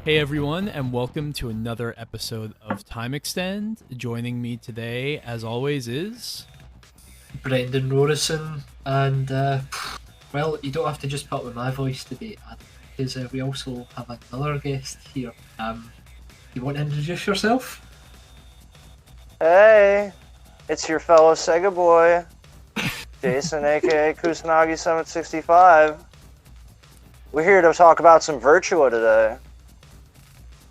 Hey everyone, and welcome to another episode of Time Extend. Joining me today, as always, is Brendan Rorison, and well, you don't have to just put up with my voice today, Adam, because we also have another guest here. You want to introduce yourself? Hey, it's your fellow Sega boy, Jason, aka Kusanagi765. We're here to talk about some Virtua today.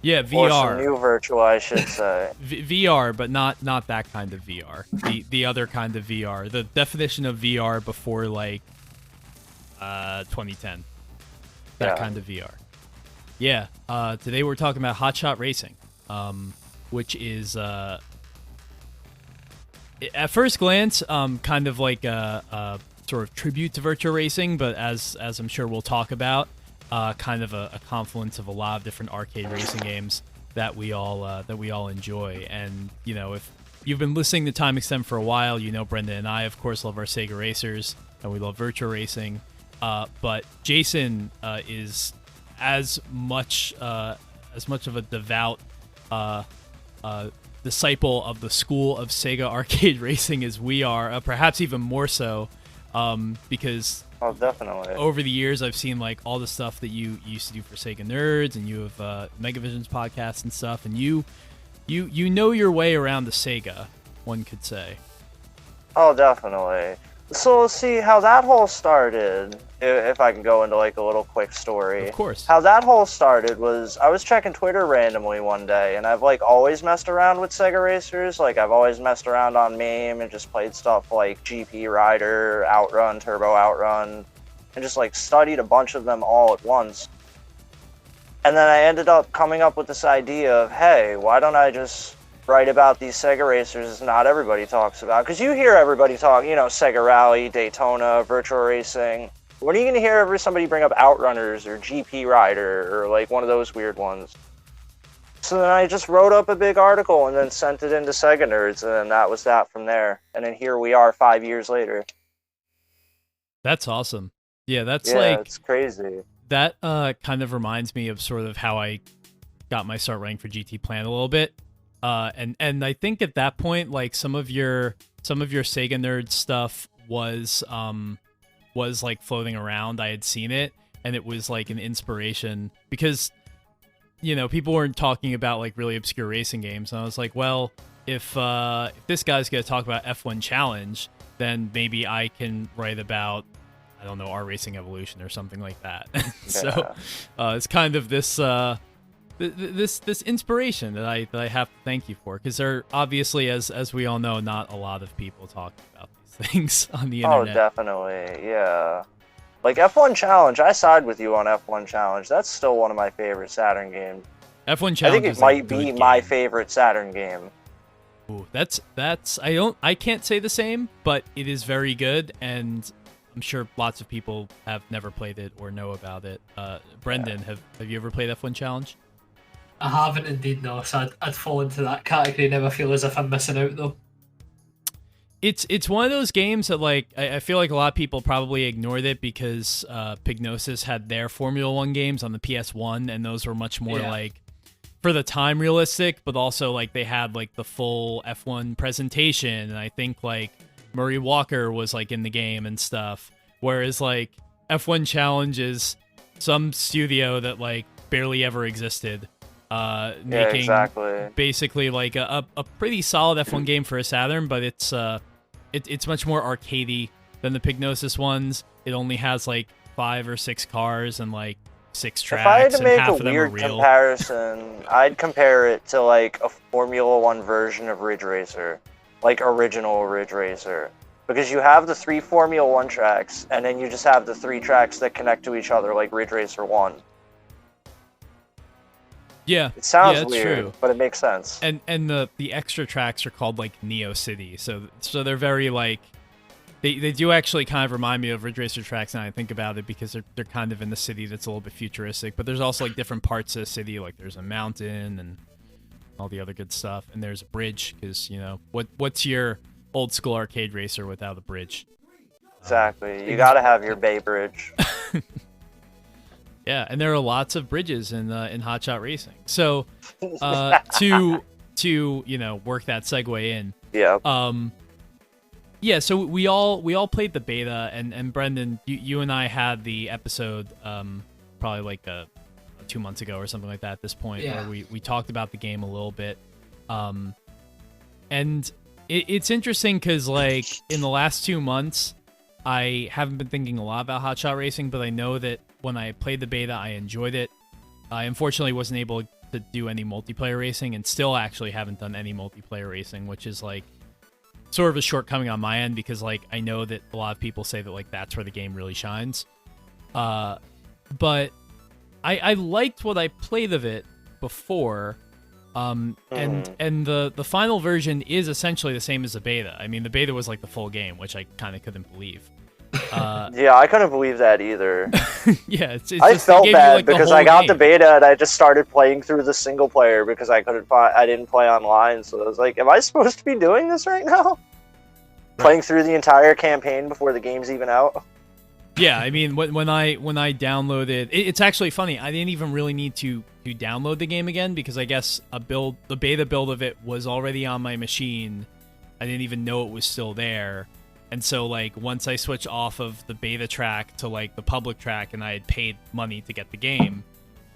VR. Or some new Virtua, I should say. VR, but not that kind of VR. The other kind of VR. The definition of VR before 2010. That kind of VR. Yeah. Today we're talking about Hotshot Racing, which is at first glance kind of like a sort of tribute to Virtua Racing, but as I'm sure we'll talk about, kind of a confluence of a lot of different arcade racing games that we all enjoy. And if you've been listening to Time Extend for a while, Brendan and I, of course, love our Sega racers and we love Virtua Racing. But Jason is as much of a devout disciple of the school of Sega arcade racing as we are, perhaps even more so, because definitely. over the years I've seen all the stuff that you used to do for Sega Nerds, and you have Megavision's podcast and stuff, and you know your way around the Sega, one could say. Oh, definitely. So let's see how that whole started, if I can go into a little quick story. Of course. How that whole started was I was checking Twitter randomly one day, and I've always messed around with Sega racers. I've always messed around on MAME and just played stuff like GP Rider, Outrun, Turbo Outrun, and just studied a bunch of them all at once. And then I ended up coming up with this idea of, hey, why don't I just write about these Sega racers not everybody talks about? Because you hear everybody talk, Sega Rally, Daytona, Virtua Racing. When are you going to hear somebody bring up Outrunners or GP Rider or one of those weird ones? So then I just wrote up a big article and then sent it into Sega Nerds, and then that was that from there. And then here we are 5 years later. That's awesome. Yeah, it's crazy. That kind of reminds me of sort of how I got my start writing for GT Plan a little bit. And I think at that point, some of your Sega Nerd stuff was floating around. I had seen it, and it was an inspiration because people weren't talking about really obscure racing games, and I was like, well, if this guy's gonna talk about F1 Challenge, then maybe I can write about, I don't know, R Racing Evolution or something like that. Yeah. So it's kind of this inspiration that I have to thank you for, because there obviously, as we all know, not a lot of people talk about these things on the internet. Oh, definitely, yeah. F1 Challenge, I side with you on F1 Challenge. That's still one of my favorite Saturn games. F1 Challenge, I think it might be my favorite Saturn game. Ooh, that's I can't say the same, but it is very good, and I'm sure lots of people have never played it or know about it. Brendan, have you ever played F1 Challenge? I haven't indeed, no, so I'd fall into that category. Never feel as if I'm missing out, though. It's one of those games that I feel like a lot of people probably ignored it because Pignosis had their Formula One games on the PS1, and those were much more for the time realistic, but also they had the full F1 presentation, and I think Murray Walker was in the game and stuff. Whereas F1 Challenge is some studio that barely ever existed. Making exactly. Basically a pretty solid F1 game for a Saturn, but it's much more arcadey than the Pignosis ones. It only has 5 or 6 cars and 6 tracks. If I had to make half a of them weird are real. comparison, I'd compare it to a Formula One version of Ridge Racer, original Ridge Racer, because you have the 3 Formula One tracks, and then you just have the 3 tracks that connect to each other, like Ridge Racer 1. Yeah, it sounds that's weird, true. But it makes sense. And the extra tracks are called Neo City, so they're very they do actually kind of remind me of Ridge Racer tracks now I think about it, because they're kind of in the city that's a little bit futuristic. But there's also different parts of the city, there's a mountain and all the other good stuff, and there's a bridge, because what's your old school arcade racer without a bridge? Exactly, you gotta have your Bay Bridge. Yeah, and there are lots of bridges in Hotshot Racing. So to work that segue in. Yeah. Yeah, so we all played the beta, and Brendan, you and I had the episode probably like 2 months ago or something like that at this point, where we talked about the game a little bit. And it's interesting because, like, in the last 2 months, I haven't been thinking a lot about Hotshot Racing, but I know that when I played the beta, I enjoyed it. I unfortunately wasn't able to do any multiplayer racing, and still actually haven't done any multiplayer racing, which is, like, sort of a shortcoming on my end, because, like, I know that a lot of people say that, like, that's where the game really shines. But I liked what I played of it before. And the final version is essentially the same as the beta. I mean, the beta was like the full game, which I kind of couldn't believe. Yeah, I couldn't believe that either. Yeah, it's I just, felt bad like, because I got the beta and I just started playing through the single player because I didn't play online. So I was like, am I supposed to be doing this right now? Right. Playing through the entire campaign before the game's even out? Yeah, I mean, when I downloaded, it's actually funny. I didn't even really need to download the game again, because I guess the beta build of it was already on my machine. I didn't even know it was still there. And so, like, once I switched off of the beta track to, like, the public track, and I had paid money to get the game,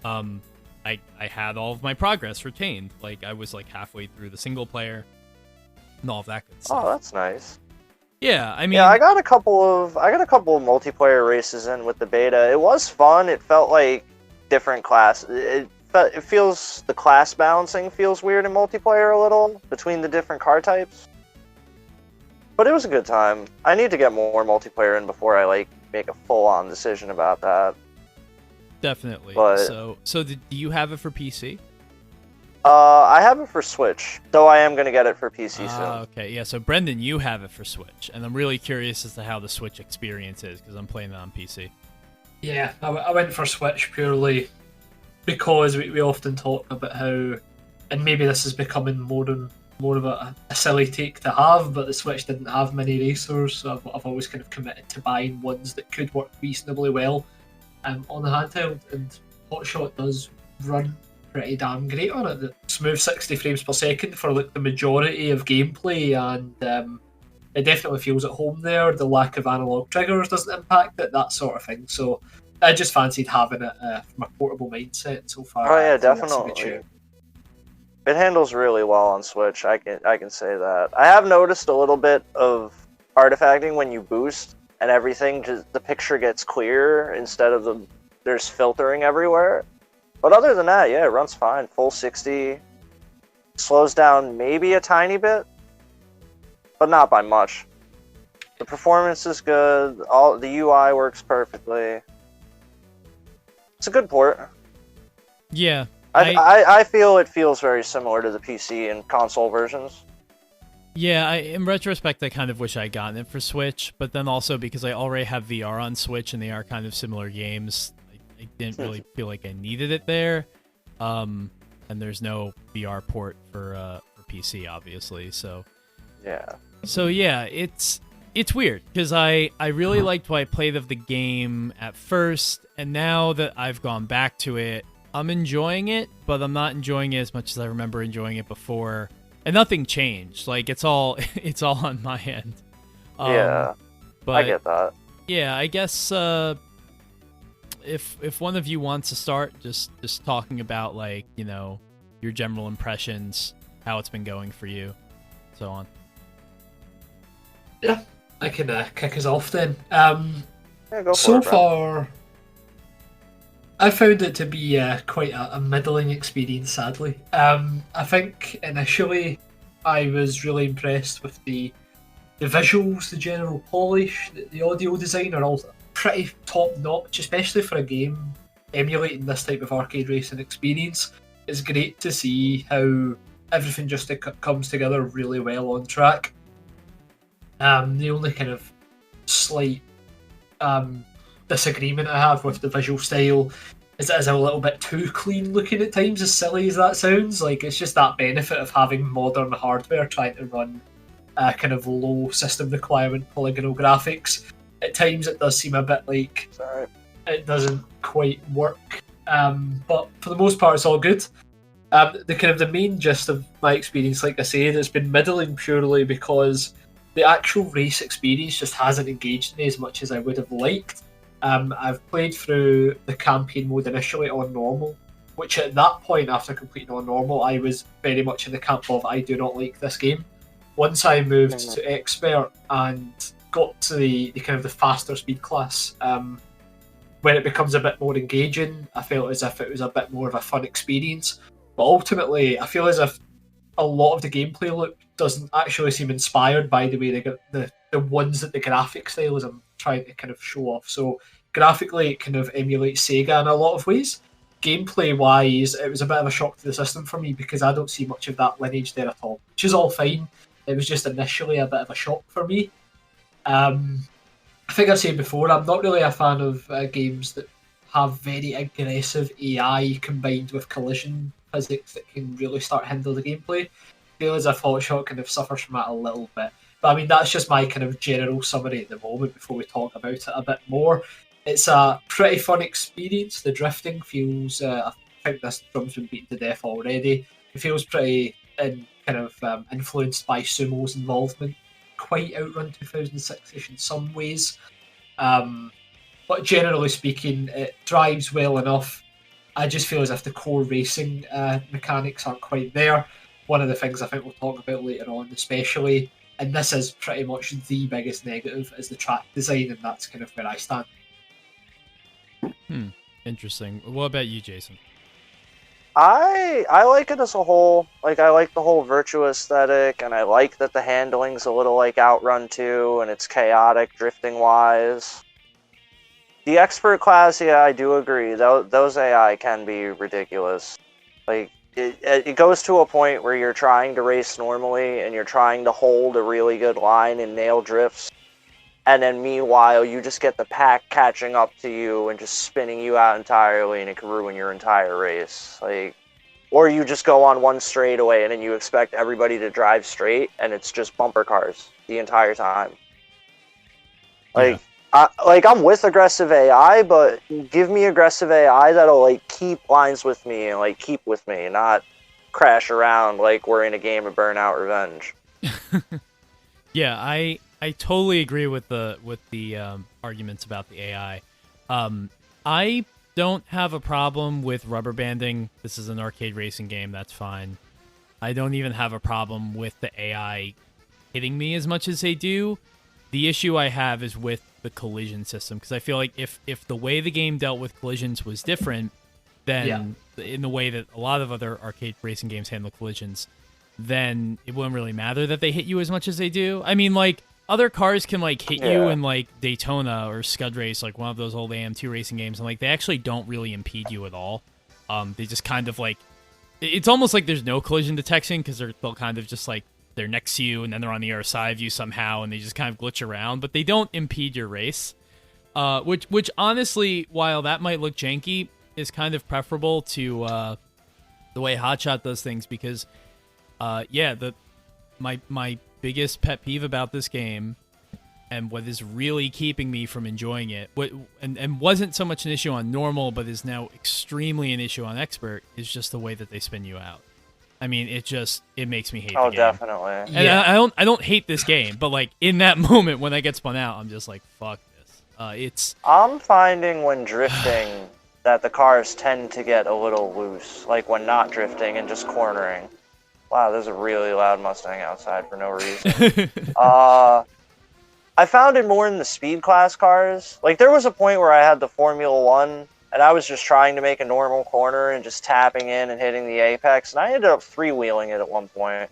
I had all of my progress retained. Like, I was, like, halfway through the single player and all of that good stuff. Oh, that's nice. Yeah, I mean, yeah, I got a couple of multiplayer races in with the beta. It was fun. It felt like different class. It feels, the class balancing feels weird in multiplayer a little between the different car types. But it was a good time. I need to get more multiplayer in before I, like, make a full-on decision about that. Definitely. But, so do you have it for PC? I have it for Switch, though I am going to get it for PC soon. Okay, yeah, so Brendan, you have it for Switch, and I'm really curious as to how the Switch experience is, because I'm playing it on PC. Yeah, I went for Switch purely because we often talk about how, and maybe this is becoming more of a silly take to have, but the Switch didn't have many racers, so I've always kind of committed to buying ones that could work reasonably well on the handheld, and Hotshot does run pretty damn great on it. The smooth 60 frames per second for, like, the majority of gameplay, and it definitely feels at home there. The lack of analog triggers doesn't impact it, that sort of thing. So I just fancied having it from a portable mindset so far. Oh yeah, definitely. It handles really well on Switch. I can say that. I have noticed a little bit of artifacting when you boost and everything. Just the picture gets clearer instead of there's filtering everywhere. But other than that, yeah, it runs fine. Full 60. Slows down maybe a tiny bit, but not by much. The performance is good. The UI works perfectly. It's a good port. Yeah. I feel it feels very similar to the PC and console versions. Yeah, in retrospect, I kind of wish I had gotten it for Switch, but then also because I already have VR on Switch and they are kind of similar games, I didn't really feel like I needed it there. And there's no VR port for PC, obviously. So yeah, it's weird because I really liked what I played of the game at first, and now that I've gone back to it, I'm enjoying it, but I'm not enjoying it as much as I remember enjoying it before. And nothing changed. Like, it's all on my end. Yeah, but I get that. Yeah, I guess if one of you wants to start just talking about, like, you know, your general impressions, how it's been going for you, so on. Yeah, I can kick us off then. Yeah, go for so it, bro. far, I found it to be quite a middling experience, sadly. I think initially I was really impressed with the visuals, the general polish, the audio design are all pretty top-notch, especially for a game emulating this type of arcade racing experience. It's great to see how everything just comes together really well on track. The only kind of slight disagreement I have with the visual style is it is a little bit too clean looking at times, as silly as that sounds. Like, it's just that benefit of having modern hardware trying to run kind of low system requirement polygonal graphics. At times it does seem a bit like it doesn't quite work. But for the most part, it's all good. The main gist of my experience, like I said, it's been middling purely because the actual race experience just hasn't engaged me as much as I would have liked. I've played through the campaign mode initially on normal, which at that point, after completing on normal, I was very much in the camp of I do not like this game. Once I moved to expert and got to the kind of the faster speed class, when it becomes a bit more engaging, I felt as if it was a bit more of a fun experience. But ultimately, I feel as if a lot of the gameplay loop doesn't actually seem inspired by the way they get the ones that the graphic style is I'm trying to kind of show off. So graphically, it kind of emulates Sega in a lot of ways. Gameplay wise, it was a bit of a shock to the system for me because I don't see much of that lineage there at all, which is all fine. It was just initially a bit of a shock for me. I think I said before, I'm not really a fan of games that have very aggressive AI combined with collision physics that can really start hinder the gameplay. I feel as if Hotshot kind of suffers from that a little bit. But I mean, that's just my kind of general summary at the moment before we talk about it a bit more. It's a pretty fun experience. The drifting feels, I think this drum's been beaten to death already. It feels pretty influenced by Sumo's involvement. Quite Outrun 2006-ish in some ways. But generally speaking, it drives well enough. I just feel as if the core racing mechanics aren't quite there. One of the things I think we'll talk about later on, especially, and this is pretty much the biggest negative, is the track design, and that's kind of where I stand. Interesting. What about you, Jason? I like it as a whole. Like, I like the whole virtua aesthetic, and I like that the handling's a little like Outrun 2, and it's chaotic drifting-wise. The expert class, yeah, I do agree. Those AI can be ridiculous. Like, it goes to a point where you're trying to race normally, and you're trying to hold a really good line and nail drifts, and then meanwhile, you just get the pack catching up to you and just spinning you out entirely, and it can ruin your entire race. Like, or you just go on one straightaway, and then you expect everybody to drive straight, and it's just bumper cars the entire time. Like, yeah. I'm with aggressive AI, but give me aggressive AI that'll like keep lines with me and like keep with me, not crash around like we're in a game of Burnout Revenge. Yeah, I totally agree with the arguments about the AI. I don't have a problem with rubber banding. This is an arcade racing game, that's fine. I don't even have a problem with the AI hitting me as much as they do. The issue I have is with the collision system, because I feel like if the way the game dealt with collisions was different than in the way that a lot of other arcade racing games handle collisions, then it wouldn't really matter that they hit you as much as they do. I mean, like, other cars can like hit you in like Daytona or Scud Race, like one of those old AM2 racing games, and like they actually don't really impede you at all. They just kind of like, it's almost like there's no collision detection because they'll kind of just like, they're next to you and then they're on the other side of you somehow and they just kind of glitch around, but they don't impede your race. Which honestly, while that might look janky, is kind of preferable to the way Hotshot does things, because my biggest pet peeve about this game, and what is really keeping me from enjoying it, and wasn't so much an issue on normal, but is now extremely an issue on expert, is just the way that they spin you out. I mean, it makes me hate the game. Oh, definitely. And I don't hate this game, but like in that moment when I get spun out, I'm just like, fuck this. I'm finding when drifting that the cars tend to get a little loose, like when not drifting and just cornering. Wow, there's a really loud Mustang outside for no reason. I found it more in the speed class cars. Like, there was a point where I had the Formula 1, and I was just trying to make a normal corner and just tapping in and hitting the apex, and I ended up freewheeling it at one point.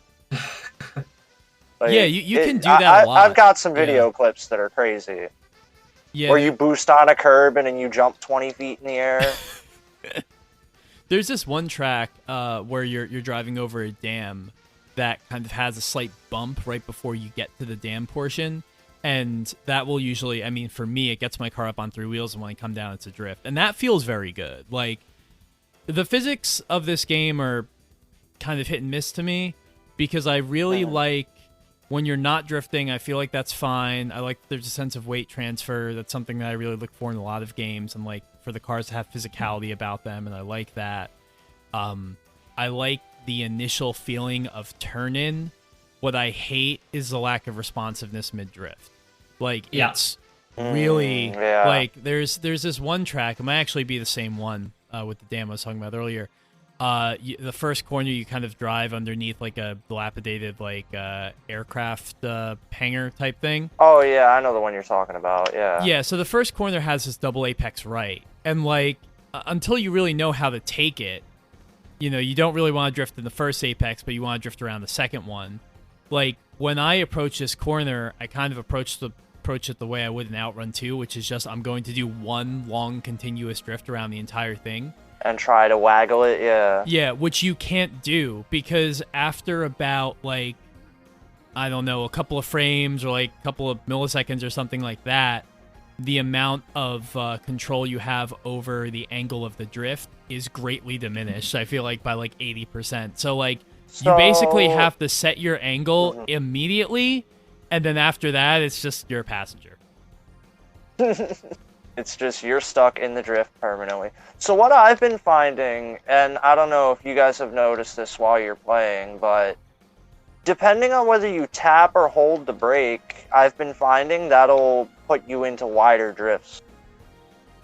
Like, yeah, you can do that a lot. I've got some video clips that are crazy. Yeah, where you boost on a curb and then you jump 20 feet in the air. There's this one track where you're driving over a dam that kind of has a slight bump right before you get to the dam portion. And that will usually, I mean, for me, it gets my car up on three wheels, and when I come down, it's a drift. And that feels very good. Like, the physics of this game are kind of hit and miss to me, because I really like when you're not drifting, I feel like that's fine. I like there's a sense of weight transfer. That's something that I really look for in a lot of games, and like for the cars to have physicality about them, and I like that. I like the initial feeling of turn-in. What I hate is the lack of responsiveness mid-drift. Like, it's really... Like, there's this one track, it might actually be the same one with the dam I was talking about earlier. The first corner, you kind of drive underneath, like, a dilapidated, like, aircraft hangar type thing. Oh, yeah, I know the one you're talking about, yeah. Yeah, so the first corner has this double apex right. And, like, until you really know how to take it, you know, you don't really want to drift in the first apex, but you want to drift around the second one. Like, when I approach this corner, I kind of approach it the way I would in Outrun 2, which is just I'm going to do one long continuous drift around the entire thing. And try to waggle it, yeah. Yeah, which you can't do, because after about, like, I don't know, a couple of frames or, like, a couple of milliseconds or something like that, the amount of control you have over the angle of the drift is greatly diminished, I feel like, by, like, 80%. So, like, you basically have to set your angle immediately, and then after that, it's just you're a passenger. It's just you're stuck in the drift permanently. So what I've been finding, and I don't know if you guys have noticed this while you're playing, but depending on whether you tap or hold the brake, I've been finding that'll put you into wider drifts.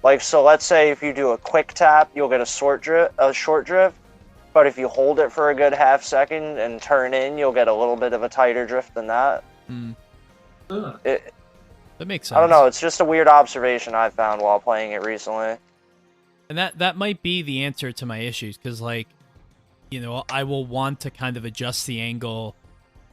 Like, so let's say if you do a quick tap, you'll get a short drift, but if you hold it for a good half second and turn in, you'll get a little bit of a tighter drift than that. That makes sense. I don't know, it's just a weird observation I've found while playing it recently. And that might be the answer to my issues, because, like, you know, I will want to kind of adjust the angle.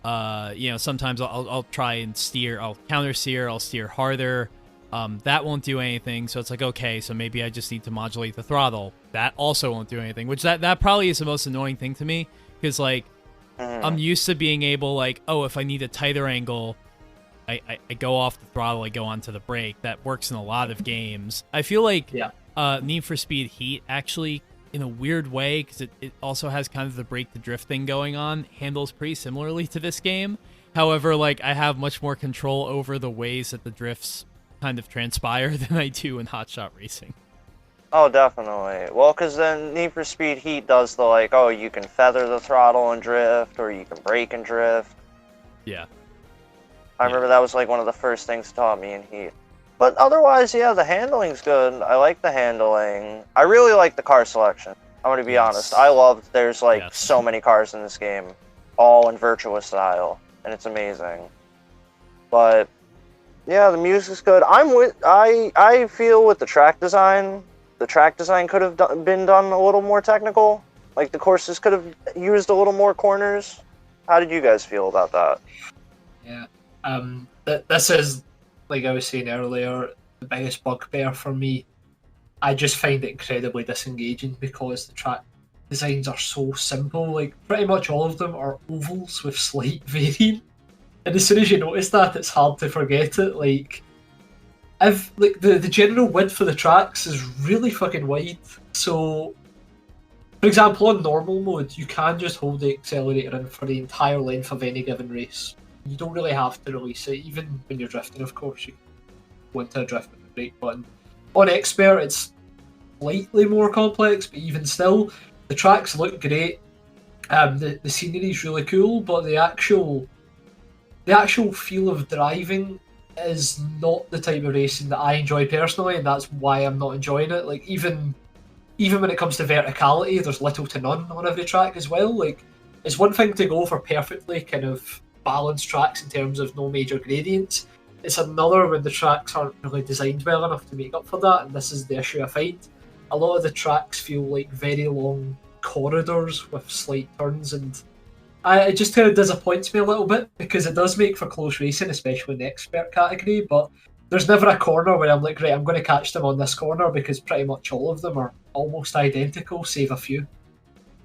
You know, sometimes I'll try and steer, I'll counter steer, I'll steer harder. That won't do anything, so it's like, okay, so maybe I just need to modulate the throttle. That also won't do anything, which that probably is the most annoying thing to me, because, like, I'm used to being able, like, oh, if I need a tighter angle, I go off the throttle, I go onto the brake. That works in a lot of games. I feel like Need for Speed Heat actually, in a weird way, because it also has kind of the brake to drift thing going on, handles pretty similarly to this game. However, like, I have much more control over the ways that the drifts kind of transpire than I do in Hotshot Racing. Oh, definitely. Well, because then Need for Speed Heat does the, like, oh, you can feather the throttle and drift, or you can brake and drift. Yeah. I remember that was, like, one of the first things taught me in Heat. But otherwise, yeah, the handling's good. I like the handling. I really like the car selection. I'm going to be honest. I love there's, like, so many cars in this game, all in Virtua style, and it's amazing. But yeah, the music's good. I feel with the track design could have been done a little more technical. Like, the courses could have used a little more corners. How did you guys feel about that? Yeah. This is, like I was saying earlier, the biggest bugbear for me. I just find it incredibly disengaging because the track designs are so simple. Like, pretty much all of them are ovals with slight variant. And as soon as you notice that, it's hard to forget it. Like, the general width of the tracks is really fucking wide. So, for example, on normal mode, you can just hold the accelerator in for the entire length of any given race. You don't really have to release it, even when you're drifting, of course. You go into a drift with the brake button. On Expert, it's slightly more complex, but even still, the tracks look great. The scenery is really cool, but the actual feel of driving is not the type of racing that I enjoy personally, and that's why I'm not enjoying it. Like, even when it comes to verticality, there's little to none on every track as well. Like, it's one thing to go for perfectly kind of balanced tracks in terms of no major gradients. It's another when the tracks aren't really designed well enough to make up for that, and this is the issue I find. A lot of the tracks feel like very long corridors with slight turns, and it just kind of disappoints me a little bit, because it does make for close racing, especially in the expert category, but there's never a corner where I'm like, right, I'm going to catch them on this corner, because pretty much all of them are almost identical, save a few.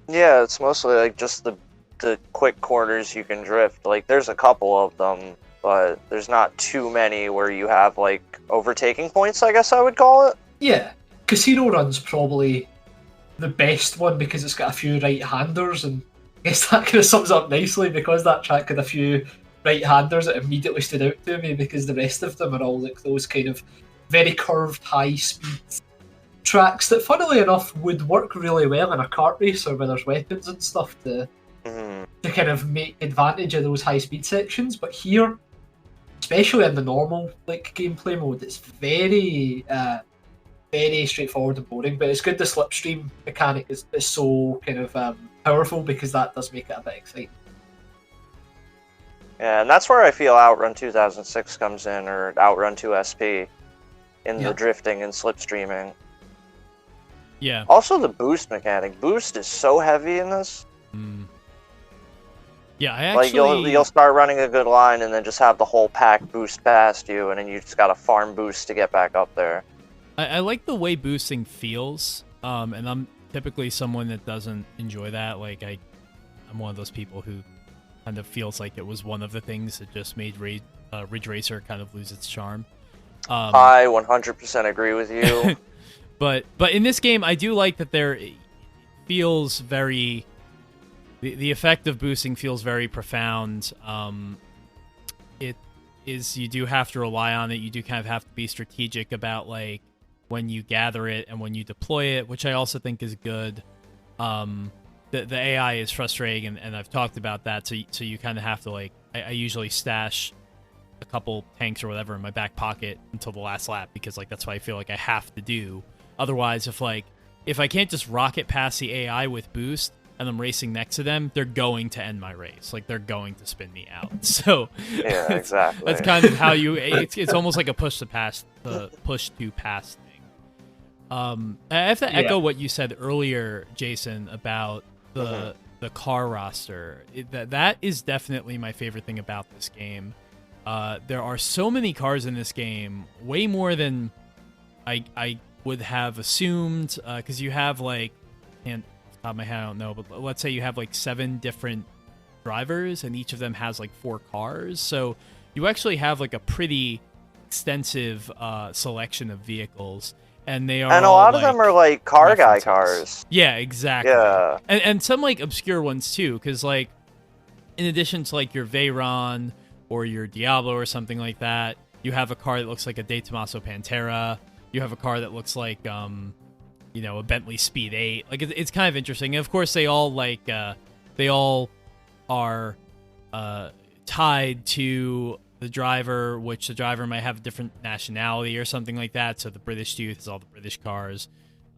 Yeah, it's mostly like just the quick corners you can drift. Like, there's a couple of them, but there's not too many where you have, like, overtaking points, I guess I would call it. Yeah, Casino Run's probably the best one because it's got a few right-handers, and I guess that kind of sums up nicely because that track had a few right-handers, it immediately stood out to me because the rest of them are all like those kind of very curved, high-speed tracks that, funnily enough, would work really well in a kart racer where there's weapons and stuff to kind of make advantage of those high-speed sections. But here, especially in the normal like gameplay mode, it's very straightforward and boring. But it's good the slipstream mechanic is so kind of powerful because that does make it a bit exciting. Yeah, and that's where I feel Outrun 2006 comes in, or Outrun 2SP, in the drifting and slipstreaming. Yeah. Also, the boost mechanic. Boost is so heavy in this. Yeah, I actually... Like, you'll start running a good line and then just have the whole pack boost past you, and then you just gotta farm boost to get back up there. I like the way boosting feels, and I'm typically someone that doesn't enjoy that. Like, I'm one of those people who kind of feels like it was one of the things that just made Ridge Racer kind of lose its charm. I 100% agree with you. But in this game, I do like that there feels very... The effect of boosting feels very profound. It is, you do have to rely on it. You do kind of have to be strategic about like when you gather it and when you deploy it, which I also think is good. The AI is frustrating, and I've talked about that. So you kind of have to like, I usually stash a couple tanks or whatever in my back pocket until the last lap because like that's what I feel like I have to do. Otherwise, if I can't just rocket past the AI with boost and I'm racing next to them, they're going to end my race. Like, they're going to spin me out. So yeah, exactly. That's kind of how you... It's almost like a push to pass thing. I have to echo what you said earlier, Jason, about the car roster. That is definitely my favorite thing about this game. There are so many cars in this game, way more than I would have assumed, because you have, like... And top of my head, I don't know, but let's say you have like 7 different drivers and each of them has like 4 cars, so you actually have like a pretty extensive selection of vehicles, and they are and a lot of them are like car guy cars. Yeah, exactly. Yeah, and some like obscure ones too, because like in addition to like your Veyron or your Diablo or something like that, you have a car that looks like a De Tomaso Pantera. You have a car that looks like a Bentley Speed 8. Like, it's kind of interesting. And of course, they all are tied to the driver, which the driver might have a different nationality or something like that. So the British dude has all the British cars.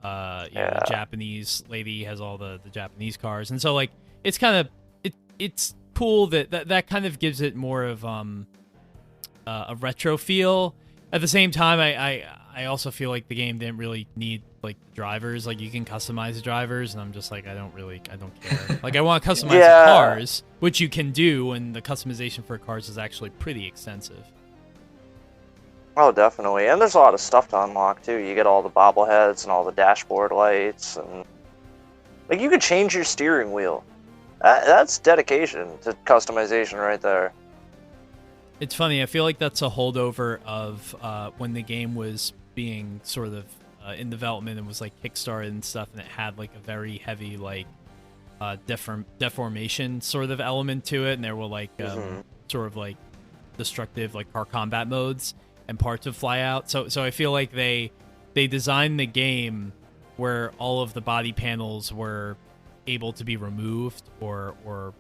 The Japanese lady has all the Japanese cars. And so, like, it's kind of it's cool that kind of gives it more of a retro feel. At the same time, I also feel like the game didn't really need like drivers. Like, you can customize the drivers, and I'm just like, I don't care. Like, I want to customize the cars, which you can do, and the customization for cars is actually pretty extensive. Oh, definitely. And there's a lot of stuff to unlock too. You get all the bobbleheads and all the dashboard lights, and like, you could change your steering wheel. That's dedication to customization right there. It's funny, I feel like that's a holdover of when the game was being sort of in development and was like Kickstarted and stuff, and it had like a very heavy like deformation sort of element to it, and there were like sort of like destructive like car combat modes and parts would fly out. So I feel like they designed the game where all of the body panels were able to be removed or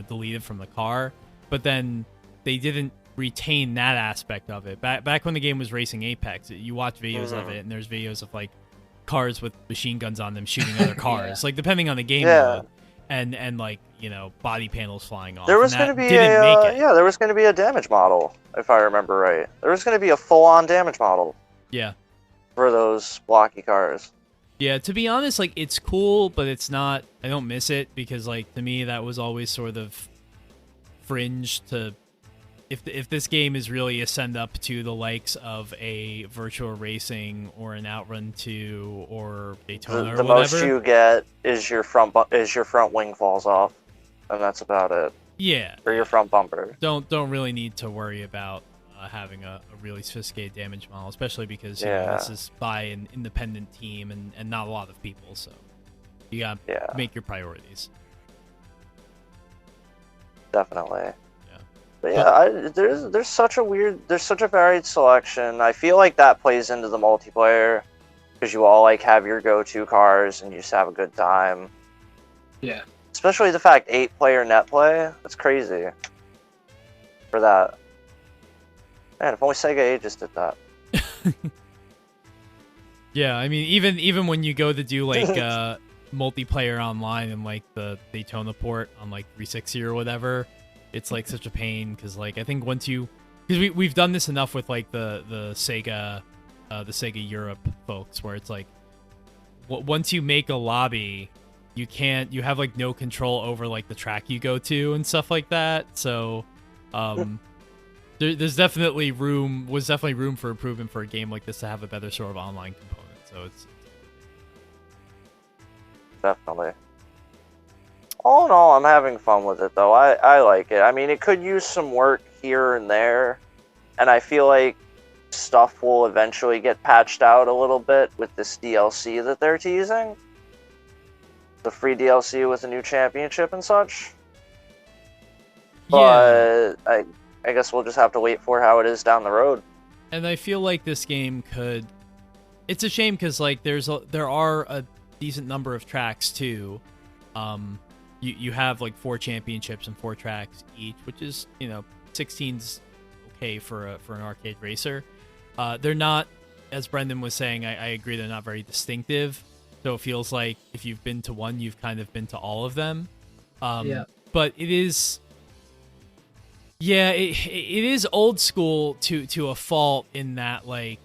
deleted from the car, but then they didn't retain that aspect of it. Back when the game was racing Apex, you watch videos of it, and there's videos of like cars with machine guns on them shooting other cars, like depending on the game mode, and like body panels flying off. There was going to be there was going to be a damage model, if I remember right. There was going to be a full-on damage model. Yeah. For those blocky cars. Yeah, to be honest, like, it's cool, but it's not. I don't miss it because, like, to me, that was always sort of fringe to. If this game is really ascend up to the likes of a Virtual Racing or an Outrun 2 or Daytona or the whatever, most you get is your front wing falls off, and that's about it. Yeah, or your front bumper. Don't really need to worry about having a really sophisticated damage model, especially because this is by an independent team and not a lot of people, so you gotta make your priorities. Definitely. But yeah, there's such a varied selection. I feel like that plays into the multiplayer because you all like have your go-to cars and you just have a good time. Yeah. Especially the fact 8-player net play. That's crazy. For that. Man, if only Sega Ages did that. Yeah, I mean, even when you go to do like multiplayer online and like the Daytona port on like 360 or whatever, it's like such a pain because like I think once you, because we've done this enough with like the Sega Europe folks where it's like once you make a lobby, you have like no control over like the track you go to and stuff like that. So there's definitely room for improvement for a game like this to have a better sort of online component. So it's definitely. All in all, I'm having fun with it though. I like it. I mean, it could use some work here and there, and I feel like stuff will eventually get patched out a little bit with this DLC that they're teasing. The free DLC with a new championship and such. But yeah. I guess we'll just have to wait for how it is down the road. And I feel like this game could... It's a shame because like there are a decent number of tracks too. You have like 4 championships and 4 tracks each, which is, 16's okay for an arcade racer. They're not, as Brendan was saying, I agree, they're not very distinctive. So it feels like if you've been to one, you've kind of been to all of them. But it is... Yeah, it is old school to a fault in that, like,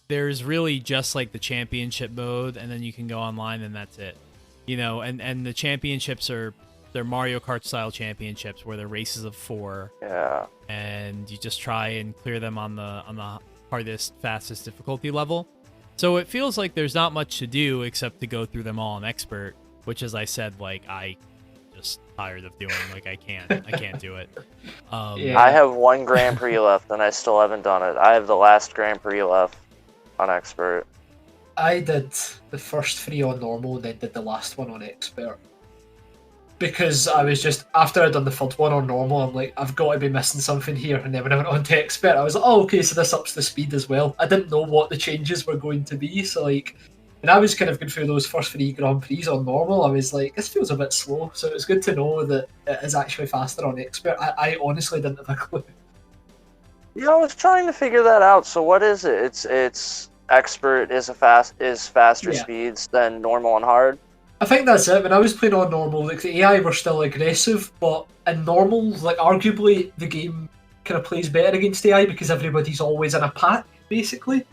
there's really just, like, the championship mode, and then you can go online, and that's it. And the championships they're Mario Kart-style championships, where they're races of 4. Yeah. And you just try and clear them on the hardest, fastest difficulty level. So it feels like there's not much to do except to go through them all on Expert, which, as I said, like, I just tired of doing. Like, I can't do it. I have 1 Grand Prix left, and I still haven't done it. I have the last Grand Prix left on Expert. I did the first 3 on normal, and then did the last one on Expert. Because I was just, after I'd done the third one on normal, I'm like, I've got to be missing something here. And then when I went on to Expert, I was like, oh, okay, so this ups the speed as well. I didn't know what the changes were going to be, so like, when I was kind of going through those first 3 Grand Prix on normal, I was like, this feels a bit slow. So it was good to know that it is actually faster on Expert. I honestly didn't have a clue. Yeah, I was trying to figure that out. So what is it? It's Expert is faster speeds than normal and hard. I think that's it. When I was playing on normal, like the AI were still aggressive, but in normal, like arguably the game kind of plays better against AI because everybody's always in a pack, basically.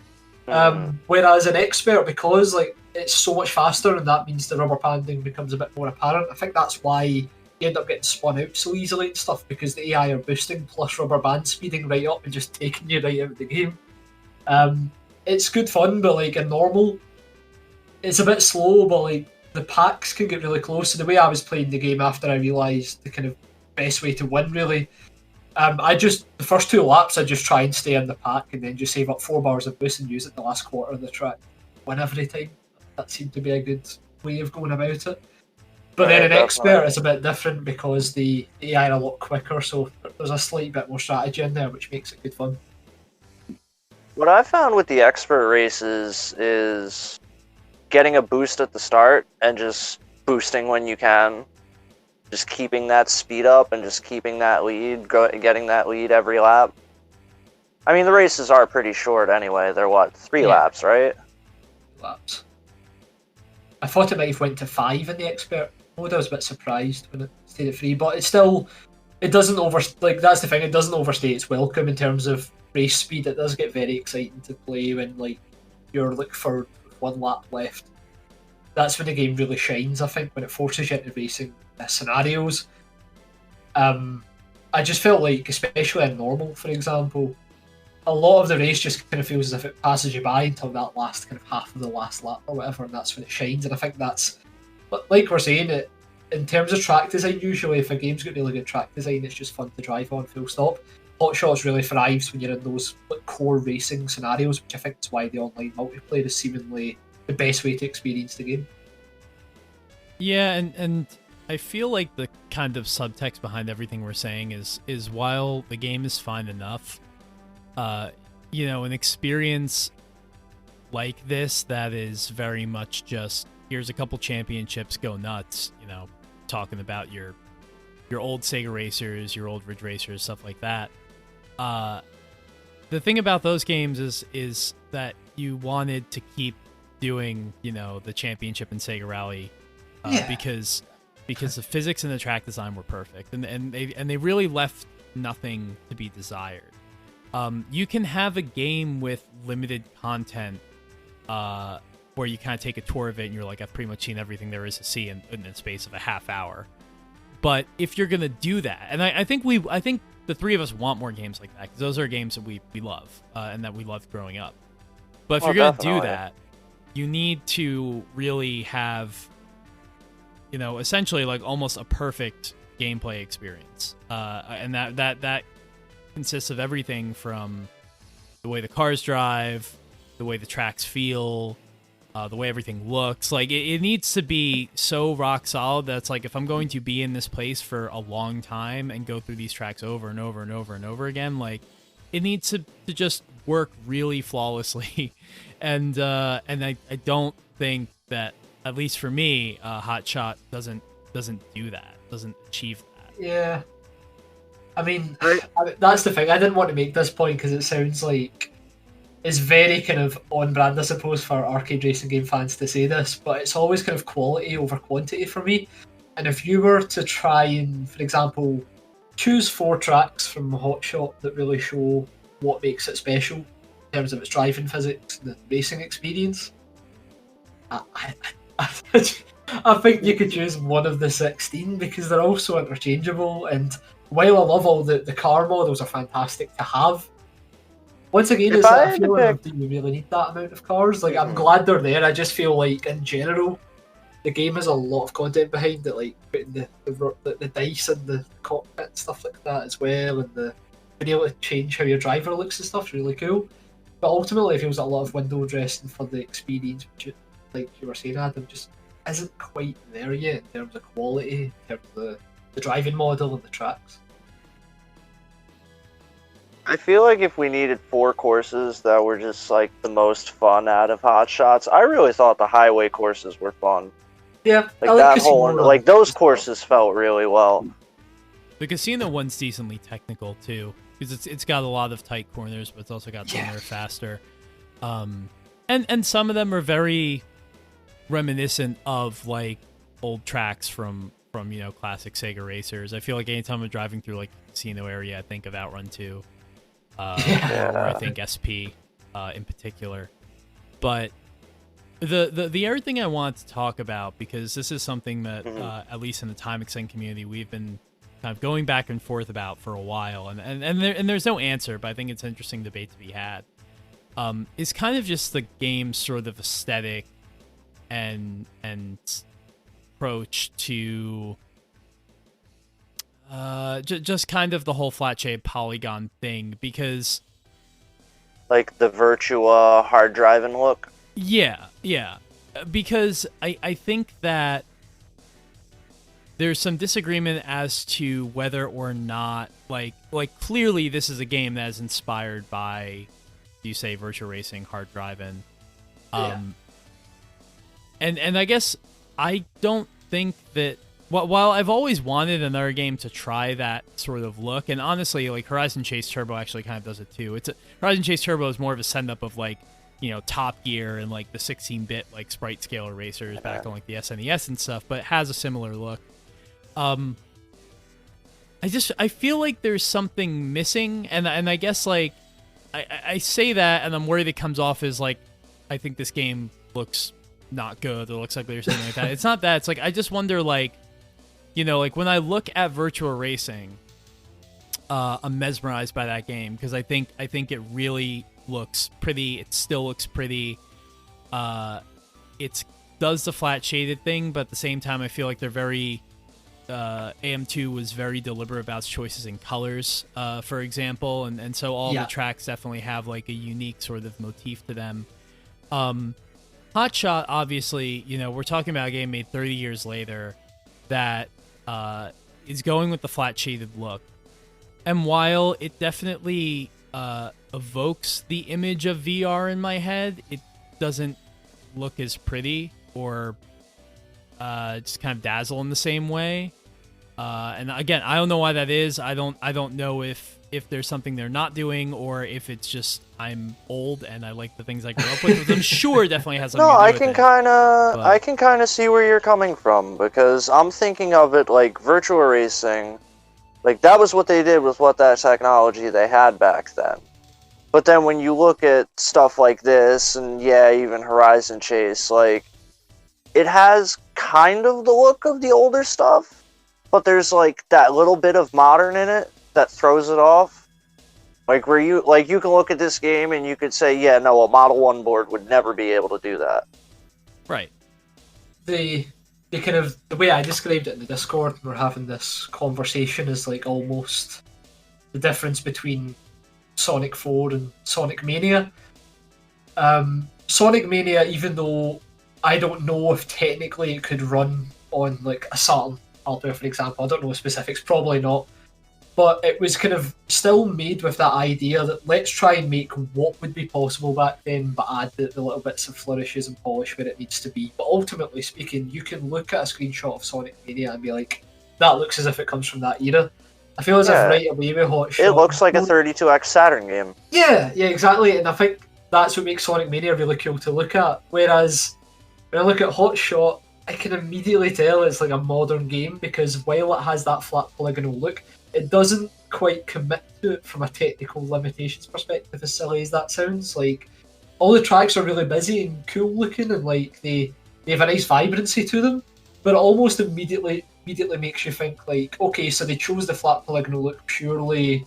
Whereas in Expert, because like it's so much faster and that means the rubber banding becomes a bit more apparent. I think that's why you end up getting spun out so easily and stuff, because the AI are boosting plus rubber band speeding right up and just taking you right out of the game. It's good fun, but like in normal, it's a bit slow, but like the packs can get really close. So the way I was playing the game after I realised the kind of best way to win, really, the first 2 laps, I just try and stay in the pack and then just save up 4 bars of boost and use it the last quarter of the track. Win every time. That seemed to be a good way of going about it. But then in Expert, it's a bit different because the AI are a lot quicker, so there's a slight bit more strategy in there, which makes it good fun. What I found with the Expert races is getting a boost at the start and just boosting when you can. Just keeping that speed up and just keeping that lead, getting that lead every lap. I mean, the races are pretty short anyway. They're what, 3 laps, right? Laps. I thought it might have went to 5 in the Expert mode. I was a bit surprised when it stayed at 3, but it doesn't that's the thing, it doesn't overstay its welcome in terms of race speed. It does get very exciting to play when like you're like for 1 lap left. That's when the game really shines, I think, when it forces you into racing scenarios. I just felt like, especially in normal, for example, a lot of the race just kind of feels as if it passes you by until that last kind of half of the last lap or whatever, and that's when it shines. And I think that's, like we're saying, in terms of track design, usually if a game's got really good track design, it's just fun to drive on, full stop. Hotshot really thrives when you're in those like core racing scenarios, which I think is why the online multiplayer is seemingly the best way to experience the game. Yeah, and I feel like the kind of subtext behind everything we're saying is while the game is fine enough, an experience like this that is very much just here's a couple championships, go nuts, talking about your old Sega racers, your old Ridge racers, stuff like that. The thing about those games is that you wanted to keep doing, the championship and Sega Rally, because the physics and the track design were perfect, and they really left nothing to be desired. You can have a game with limited content, where you kind of take a tour of it and you're like, I've pretty much seen everything there is to see in the space of a half hour. But if you're gonna do that, and I think the three of us want more games like that, because those are games that we love, and that we loved growing up. But if you're gonna do that, you need to really have, essentially like almost a perfect gameplay experience, and that consists of everything from the way the cars drive, the way the tracks feel, the way everything looks. Like it needs to be so rock solid that's like, if I'm going to be in this place for a long time and go through these tracks over and over and over and over again, like it needs to just work really flawlessly. and I don't think that, at least for me, Hotshot doesn't do that, doesn't achieve that. Yeah. I mean, that's the thing. I didn't want to make this point because it sounds like it's very kind of on brand, I suppose, for arcade racing game fans to say this, but it's always kind of quality over quantity for me. And if you were to try and, for example, choose 4 tracks from Hotshot that really show what makes it special in terms of its driving physics and the racing experience, I think you could choose one of the 16 because they're all so interchangeable. And while I love all the car models are fantastic to have, once again, it's like, I feel like, do you really need that amount of cars? Like, I'm glad they're there. I just feel like, in general, the game has a lot of content behind it, like putting the dice and the cockpit and stuff like that as well, and being able to change how your driver looks and stuff is really cool. But ultimately, it feels like a lot of window dressing for the experience, which, like you were saying, Adam, just isn't quite there yet in terms of quality, in terms of the driving model and the tracks. I feel like if we needed 4 courses that were just like the most fun out of Hotshots, I really thought the highway courses were fun. Yeah, like that whole, like those courses felt really well. The casino one's decently technical too, because it's got a lot of tight corners, but it's also got some that are faster. And some of them are very reminiscent of like old tracks from classic Sega racers. I feel like anytime I'm driving through like the casino area, I think of Outrun 2. Or I think SP in particular. But the other thing I want to talk about, because this is something that at least in the Time Extend community we've been kind of going back and forth about for a while, and there's no answer, but I think it's an interesting debate to be had, is kind of just the game's sort of aesthetic and approach to just kind of the whole flat shape polygon thing, because like the Virtua hard driving look. Yeah, because I think that there's some disagreement as to whether or not like clearly this is a game that is inspired by, you say, Virtua Racing hard driving, and I guess I don't think that. While I've always wanted another game to try that sort of look, and honestly, like Horizon Chase Turbo actually kind of does it too. Horizon Chase Turbo is more of a send-up of like, Top Gear and like the 16-bit like sprite scaler racers back on like the SNES and stuff, but it has a similar look. I feel like there's something missing, and I guess like I say that, and I'm worried it comes off as like I think this game looks not good or looks ugly or something like that. It's not that. It's like I just wonder like. Like when I look at Virtua Racing, I'm mesmerized by that game because I think it really looks pretty. It still looks pretty. It does the flat shaded thing, but at the same time, I feel like they're very. AM2 was very deliberate about its choices in colors, for example, and so all the tracks definitely have like a unique sort of motif to them. Hotshot, obviously, we're talking about a game made 30 years later that is going with the flat shaded look. And while it definitely evokes the image of VR in my head, it doesn't look as pretty or just kind of dazzle in the same way. And again, I don't know why that is. I don't know if there's something they're not doing, or if it's just I'm old and I like the things I grew up with. I'm sure it definitely has something No, to do I with can it. I can kind of see where you're coming from, because I'm thinking of it like virtual racing. Like, that was what they did with what that technology they had back then. But then when you look at stuff like this, and yeah, even Horizon Chase, like, it has kind of the look of the older stuff, but there's like that little bit of modern in it that throws it off. Like, where you can look at this game and you could say, yeah, no, a Model 1 board would never be able to do that. Right. The way I described it in the Discord, we're having this conversation, is like almost the difference between Sonic 4 and Sonic Mania. Sonic Mania, even though I don't know if technically it could run on like a Saturn hardware, for example, I don't know the specifics, probably not. But it was kind of still made with that idea that let's try and make what would be possible back then, but add the little bits of flourishes and polish where it needs to be. But ultimately speaking, you can look at a screenshot of Sonic Mania and be like, that looks as if it comes from that era. I feel as if right away with Hotshot, it looks like a 32X Saturn game. Yeah, exactly. And I think that's what makes Sonic Mania really cool to look at. Whereas when I look at Hotshot, I can immediately tell it's like a modern game, because while it has that flat polygonal look, it doesn't quite commit to it from a technical limitations perspective, as silly as that sounds. Like, all the tracks are really busy and cool looking, and like they have a nice vibrancy to them, but it almost immediately makes you think like, okay, so they chose the flat polygonal look purely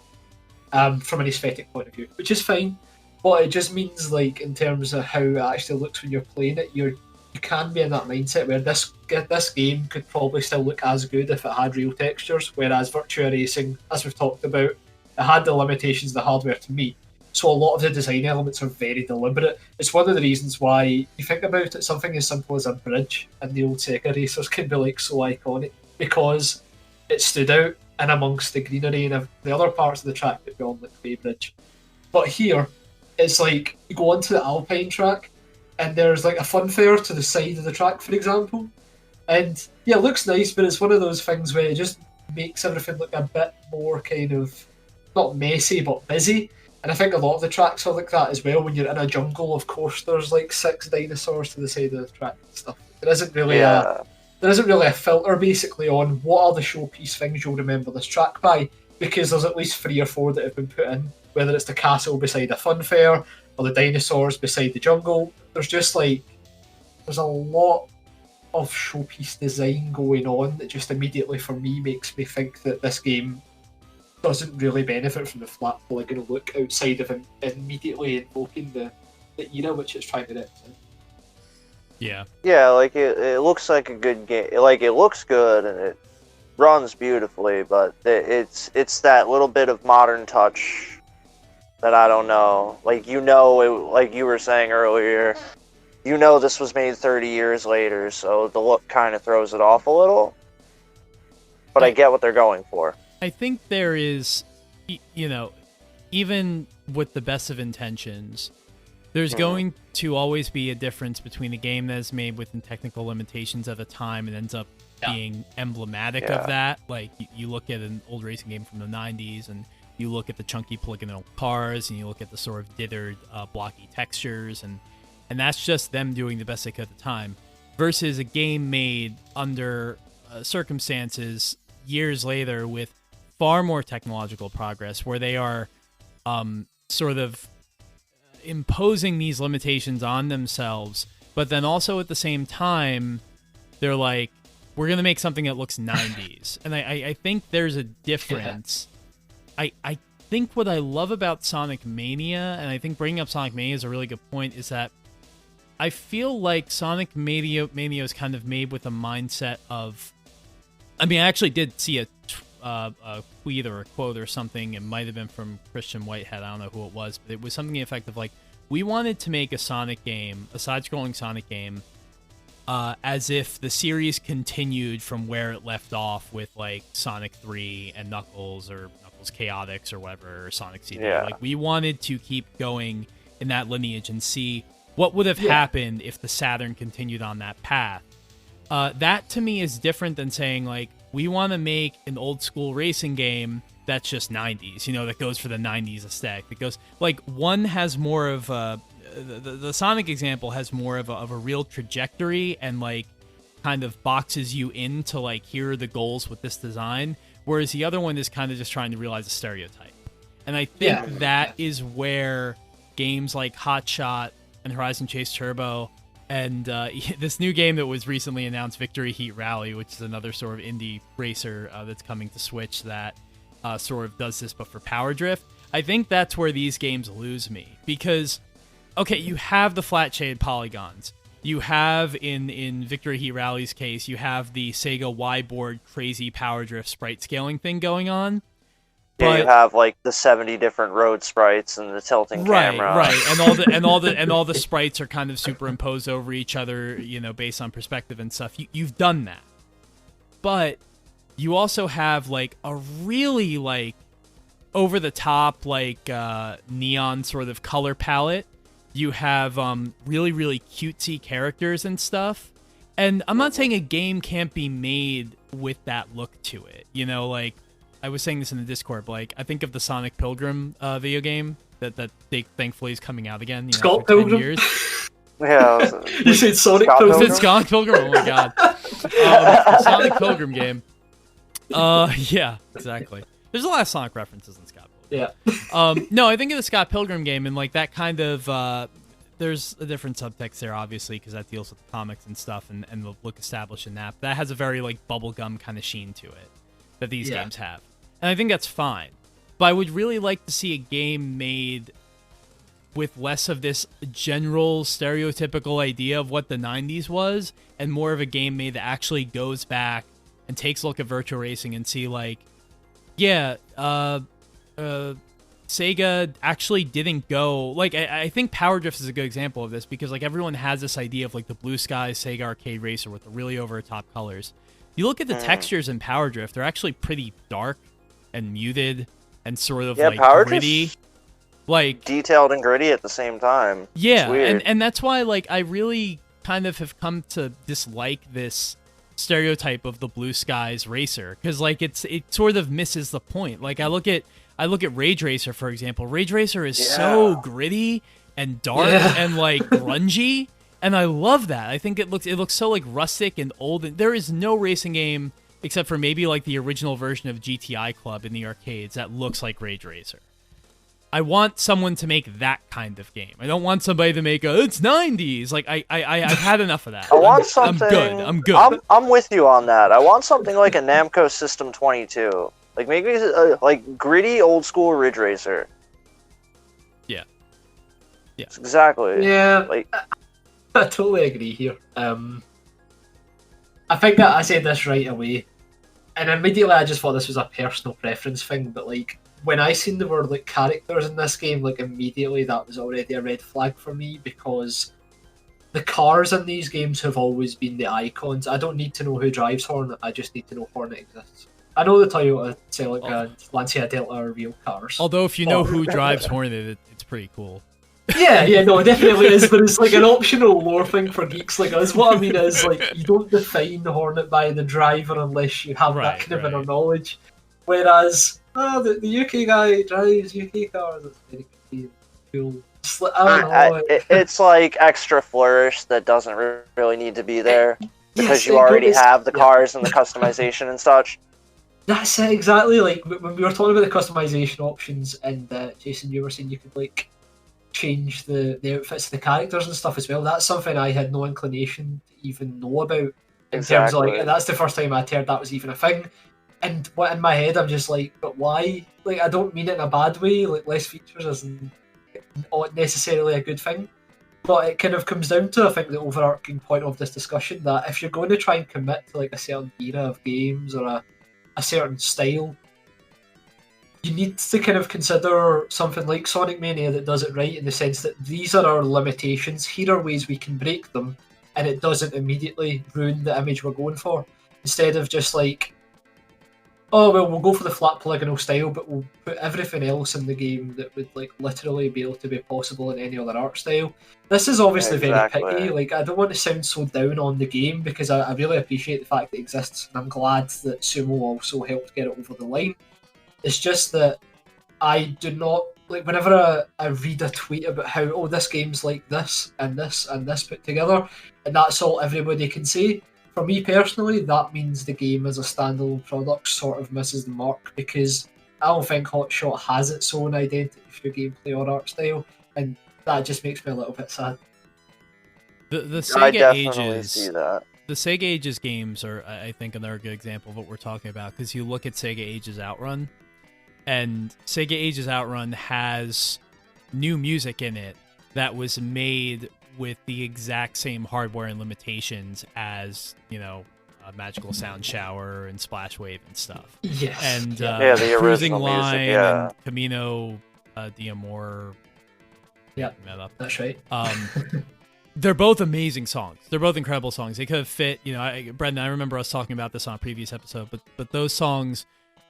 from an aesthetic point of view, which is fine, but it just means like in terms of how it actually looks when you're playing it, you can be in that mindset where this game could probably still look as good if it had real textures, whereas Virtua Racing, as we've talked about, it had the limitations of the hardware to meet. So a lot of the design elements are very deliberate. It's one of the reasons why, you think about it, something as simple as a bridge in the old Sega racers can be like so iconic, because it stood out in amongst the greenery and the other parts of the track that go on like Clay Bridge. But here, it's like you go onto the Alpine track, and there's like a funfair to the side of the track, for example. And yeah, it looks nice, but it's one of those things where it just makes everything look a bit more kind of, not messy, but busy. And I think a lot of the tracks are like that as well. When you're in a jungle, of course, there's like 6 dinosaurs to the side of the track and stuff. There isn't really a filter basically on what are the showpiece things you'll remember this track by, because there's at least 3 or 4 that have been put in, whether it's the castle beside a funfair or the dinosaurs beside the jungle. There's just like, there's a lot of showpiece design going on that just immediately for me makes me think that this game doesn't really benefit from the flat polygonal look outside of immediately invoking the era which it's trying to represent. Yeah, like it looks like a good game. Like, it looks good and it runs beautifully, but it's that little bit of modern touch that I don't know. Like, like you were saying earlier, this was made 30 years later, so the look kind of throws it off a little. But I get what they're going for. I think there is, even with the best of intentions, there's going to always be a difference between a game that is made within technical limitations at the time and ends up being emblematic of that. Like, you look at an old racing game from the 90s, and you look at the chunky polygonal cars, and you look at the sort of dithered, blocky textures, and that's just them doing the best they could at the time, versus a game made under circumstances years later with far more technological progress, where they are sort of imposing these limitations on themselves, but then also at the same time, they're like, we're going to make something that looks 90s. And I think there's a difference. Yeah. I think what I love about Sonic Mania, and I think bringing up Sonic Mania is a really good point, is that I feel like Sonic Mania is kind of made with a mindset of, I mean, I actually did see a tweet or a quote or something. It might have been from Christian Whitehead. I don't know who it was, but it was something effective like, we wanted to make a Sonic game, a side-scrolling Sonic game, as if the series continued from where it left off with like Sonic 3 and Knuckles or Knuckles Chaotix or whatever, or Sonic CD. Yeah. Like we wanted to keep going in that lineage and see what would have happened if the Saturn continued on that path. That to me is different than saying like we want to make an old school racing game that's just 90s, that goes for the 90s aesthetic. That goes like one has more of a the Sonic example has more of a real trajectory and like kind of boxes you into like here are the goals with this design, whereas the other one is kind of just trying to realize a stereotype. And I think that is where games like Hotshot and Horizon Chase Turbo and this new game that was recently announced, Victory Heat Rally, which is another sort of indie racer that's coming to Switch that sort of does this but for power drift. I think that's where these games lose me because okay, you have the flat shaded polygons. You have in Victory Heat Rally's case, you have the Sega Y-board crazy power drift sprite scaling thing going on. Yeah, you have like the 70 different road sprites and the tilting camera. Right, and all the sprites are kind of superimposed over each other, based on perspective and stuff. You've done that. But you also have like a really like over the top like neon sort of color palette. You have really, really cutesy characters and stuff. And I'm not saying a game can't be made with that look to it. Like, I was saying this in the Discord, but, like, I think of the Sonic Pilgrim video game that they thankfully is coming out again. Scott after 10 Pilgrim? years. Yeah. You said Sonic Scott Pilgrim? You said Sonic Pilgrim? Oh, my God. The Sonic Pilgrim game. Yeah, exactly. There's a lot of Sonic references in Scott Pilgrim. Yeah. No, I think of the Scott Pilgrim game and like that kind of there's a different subtext there obviously because that deals with the comics and stuff and the look established in that. But that has a very like bubblegum kind of sheen to it that these games have. And I think that's fine. But I would really like to see a game made with less of this general stereotypical idea of what the 90s was and more of a game made that actually goes back and takes a look at virtual racing and see like Sega actually didn't go like I think Power Drift is a good example of this because like everyone has this idea of like the blue sky Sega arcade racer with the really over the top colors. You look at the textures in Power Drift, they're actually pretty dark and muted and sort of like Power gritty. Like detailed and gritty at the same time. Yeah, and that's why like I really kind of have come to dislike this stereotype of the blue skies racer because like it sort of misses the point. Like I look at Rage Racer, for example. Rage Racer is so gritty and dark and like grungy, and I love that. I think it looks so like rustic and old. And there is no racing game except for maybe like the original version of GTI Club in the arcades that looks like Rage Racer. I want someone to make that kind of game. I don't want somebody to make it's 90s. Like I've had enough of that. I want something. I'm good. I'm with you on that. I want something like a Namco System 22. Like maybe like gritty old school Ridge Racer. Yeah. Exactly. Yeah. Like I totally agree here. I think that I said this right away, and immediately I just thought this was a personal preference thing. But like when I seen the word like characters in this game, like immediately that was already a red flag for me because the cars in these games have always been the icons. I don't need to know who drives Hornet. I just need to know Hornet exists. I know the Toyota Celica and Lancia Delta are real cars. Although if you know who drives Hornet, it's pretty cool. Yeah, no, it definitely is, but it's like an optional lore thing for geeks like us. What I mean is, like, you don't define the Hornet by the driver unless you have that kind of inner knowledge. Whereas, the UK guy drives UK cars, it's very cool. I don't know. It's like extra flourish that doesn't really need to be there because you already have the cars and the customization and such. That's it, exactly. Like, when we were talking about the customization options, and Jason, you were saying you could, like, change the outfits of the characters and stuff as well. That's something I had no inclination to even know about. In terms of, like, that's the first time I'd heard that was even a thing. And what in my head, I'm just like, but why? Like, I don't mean it in a bad way. Like, less features isn't necessarily a good thing. But it kind of comes down to, I think, the overarching point of this discussion that if you're going to try and commit to, like, a certain era of games or a certain style, you need to kind of consider something like Sonic Mania that does it right in the sense that these are our limitations. Here are ways we can break them, and it doesn't immediately ruin the image we're going for. Instead of just like, oh well, we'll go for the flat polygonal style, but we'll put everything else in the game that would like literally be able to be possible in any other art style. This is obviously very picky. Like, I don't want to sound so down on the game because I really appreciate the fact that it exists, and I'm glad that Sumo also helped get it over the line. It's just that I do not like whenever I read a tweet about how this game's like this and this and this put together, and that's all everybody can say. For me personally, that means the game as a standalone product sort of misses the mark, because I don't think Hotshot has its own identity through gameplay or art style, and that just makes me a little bit sad. The I Sega definitely Ages, see that. the Sega Ages games are, I think, another good example of what we're talking about, because you look at Sega Ages Outrun, and Sega Ages Outrun has new music in it that was made with the exact same hardware and limitations as, you know, Magical Sound Shower and Splash Wave and stuff. Yes. And the Cruising original Line music, yeah. and Camino D'Amore. Yeah, that's right. They're both amazing songs. They're both incredible songs. They could have fit, you know, Brendan, I remember us talking about this on a previous episode, but those songs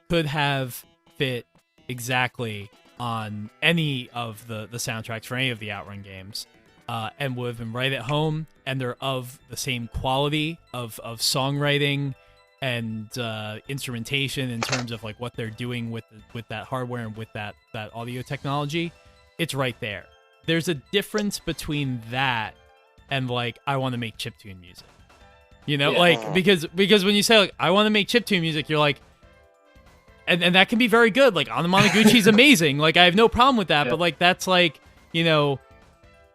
could have fit exactly on any of the soundtracks for any of the Outrun games, and would have been right at home, and they're of the same quality of songwriting and instrumentation in terms of like what they're doing with that hardware and with that audio technology. It's right there. There's a difference between that and like, I want to make chiptune music, you know, like, because when you say like, I want to make chiptune music, you're like, and that can be very good. Like, Anamanaguchi's amazing. Like, I have no problem with that, but like, that's like, you know,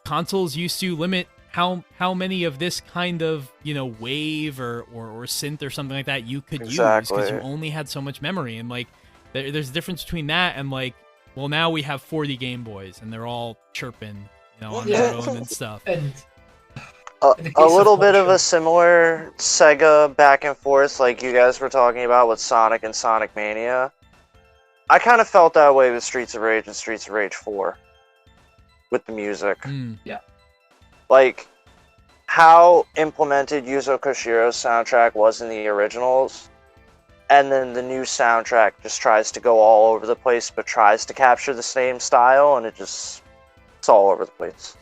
consoles used to limit how many of this kind of, you know, wave or synth or something like that you could use, because you only had so much memory. And like, there's a difference between that and like, well, now we have 40 Game Boys and they're all chirping, you know, on their own and stuff. And a little bit of a similar Sega back and forth, like you guys were talking about with Sonic and Sonic Mania. I kind of felt that way with Streets of Rage and Streets of Rage 4 with the music. Yeah. Like, how implemented Yuzo Koshiro's soundtrack was in the originals, and then the new soundtrack just tries to go all over the place, but tries to capture the same style, and it's all over the place.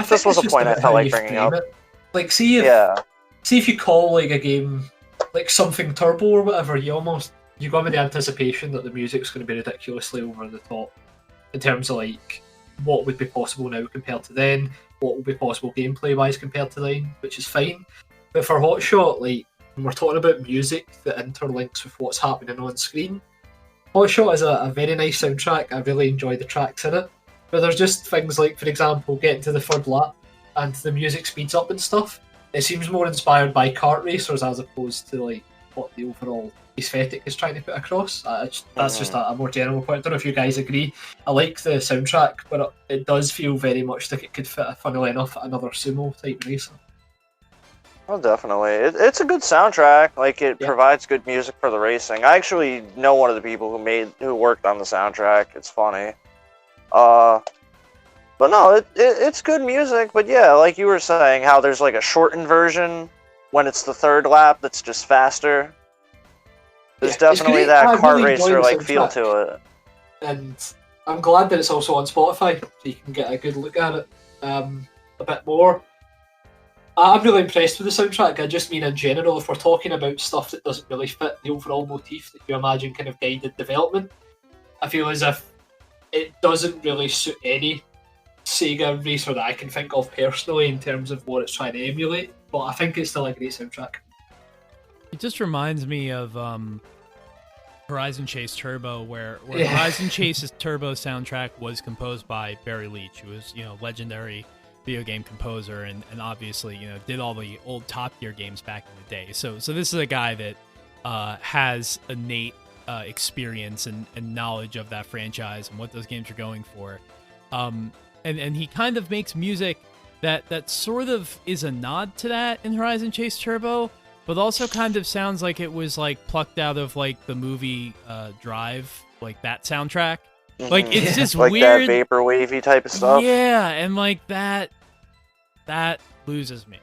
This was a point I felt like bringing up. Like, see if you call like a game like something Turbo or whatever, you go with the anticipation that the music's going to be ridiculously over the top in terms of like what would be possible now compared to then, what would be possible gameplay wise compared to then, which is fine. But for Hotshot, like, when we're talking about music that interlinks with what's happening on screen, Hotshot is a very nice soundtrack. I really enjoy the tracks in it. But there's just things like, for example, getting to the third lap and the music speeds up and stuff. It seems more inspired by kart racers as opposed to like what the overall aesthetic is trying to put across. That's just a more general point. I don't know if you guys agree. I like the soundtrack, but it does feel very much like it could fit, funnily enough, another sumo type racer. Oh, definitely. It's a good soundtrack. Like, it provides good music for the racing. I actually know one of the people who worked on the soundtrack. It's funny. But no, it's good music. But yeah, like you were saying, how there's like a shortened version when it's the third lap that's just faster. There's definitely that kart racer like feel to it. And I'm glad that it's also on Spotify, so you can get a good look at it a bit more. I'm really impressed with the soundtrack. I just mean in general, if we're talking about stuff that doesn't really fit the overall motif that you imagine kind of guided development, I feel as if it doesn't really suit any Sega racer that I can think of personally in terms of what it's trying to emulate, but I think it's still a great soundtrack. It just reminds me of Horizon Chase Turbo, where Horizon Chase's Turbo soundtrack was composed by Barry Leach, who was, you know, legendary video game composer and obviously, you know, did all the old Top Gear games back in the day. So this is a guy that has innate experience and knowledge of that franchise and what those games are going for. And he kind of makes music that sort of is a nod to that in Horizon Chase Turbo, but also kind of sounds like it was like plucked out of like the movie Drive, like that soundtrack. Like, it's just like weird, that vapor wavy type of stuff. Yeah, and like that loses me.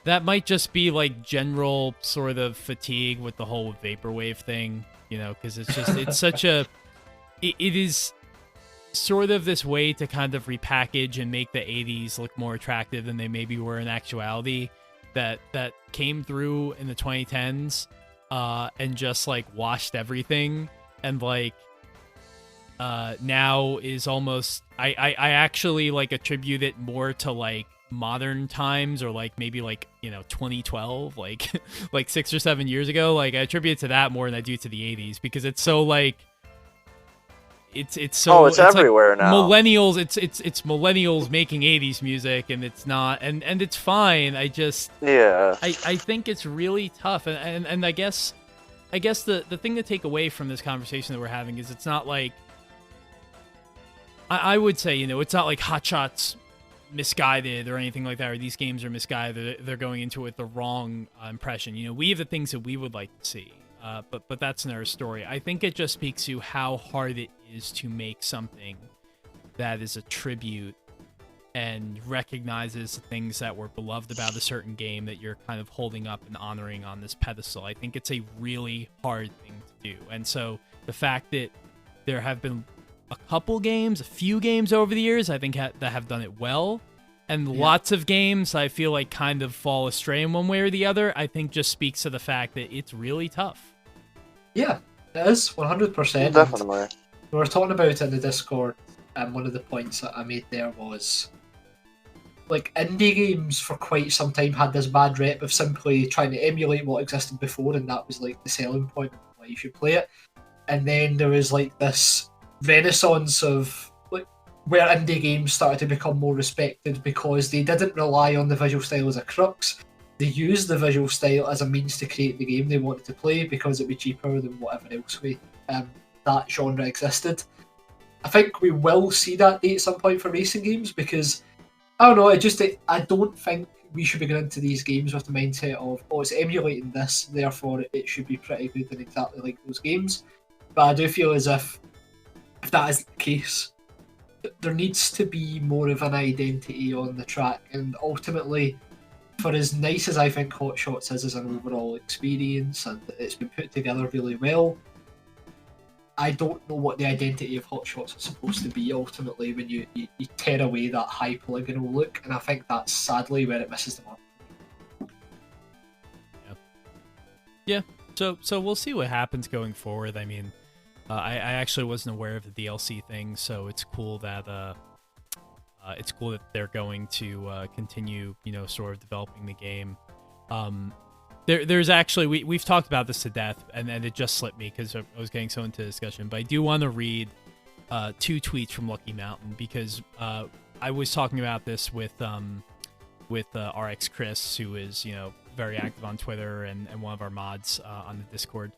That might just be like general sort of fatigue with the whole vaporwave thing, because it's such it is sort of this way to kind of repackage and make the 80s look more attractive than they maybe were in actuality, that came through in the 2010s and just like washed everything, and like now is almost I actually like attribute it more to like modern times, or like maybe like 2012, like like 6 or 7 years ago. Like I attribute it to that more than I do to the 80s, because it's so like it's it's everywhere like now. Millennials, it's millennials making 80s music, and it's not, and it's fine. I think it's really tough, and I guess the thing to take away from this conversation that we're having is it's not like I would say, it's not like Hotshot's misguided or anything like that, or these games are misguided. They're going into it with the wrong impression. We have the things that we would like to see, but that's another story. I think it just speaks to how hard it is to make something that is a tribute and recognizes the things that were beloved about a certain game that you're kind of holding up and honoring on this pedestal. I think it's a really hard thing to do. And so the fact that there have been a few games over the years, I think that have done it well, and lots of games I feel like kind of fall astray in one way or the other, I think just speaks to the fact that it's really tough. Yeah, it is 100%. Definitely. We were talking about it in the Discord, and one of the points that I made there was like indie games for quite some time had this bad rep of simply trying to emulate what existed before, and that was like the selling point of why you should play it. And then there was like this renaissance of like where indie games started to become more respected because they didn't rely on the visual style as a crux. They used the visual style as a means to create the game they wanted to play because it was cheaper than whatever else way that genre existed. I think we will see that day at some point for racing games, because I don't know, I don't think we should be going into these games with the mindset of, it's emulating this, therefore it should be pretty good and exactly like those games. But I do feel as if that is the case, there needs to be more of an identity on the track, and ultimately, for as nice as I think Hotshots is as an overall experience and it's been put together really well, I don't know what the identity of Hotshots is supposed to be ultimately when you tear away that high polygonal look, and I think that's sadly where it misses the mark. Yeah. So we'll see what happens going forward. I mean, I actually wasn't aware of the DLC thing, so it's cool that they're going to continue, sort of developing the game. There's actually we've talked about this to death, and it just slipped me because I was getting so into discussion. But I do want to read 2 tweets from Lucky Mountain, because I was talking about this with RX Chris, who is very active on Twitter and one of our mods on the Discord,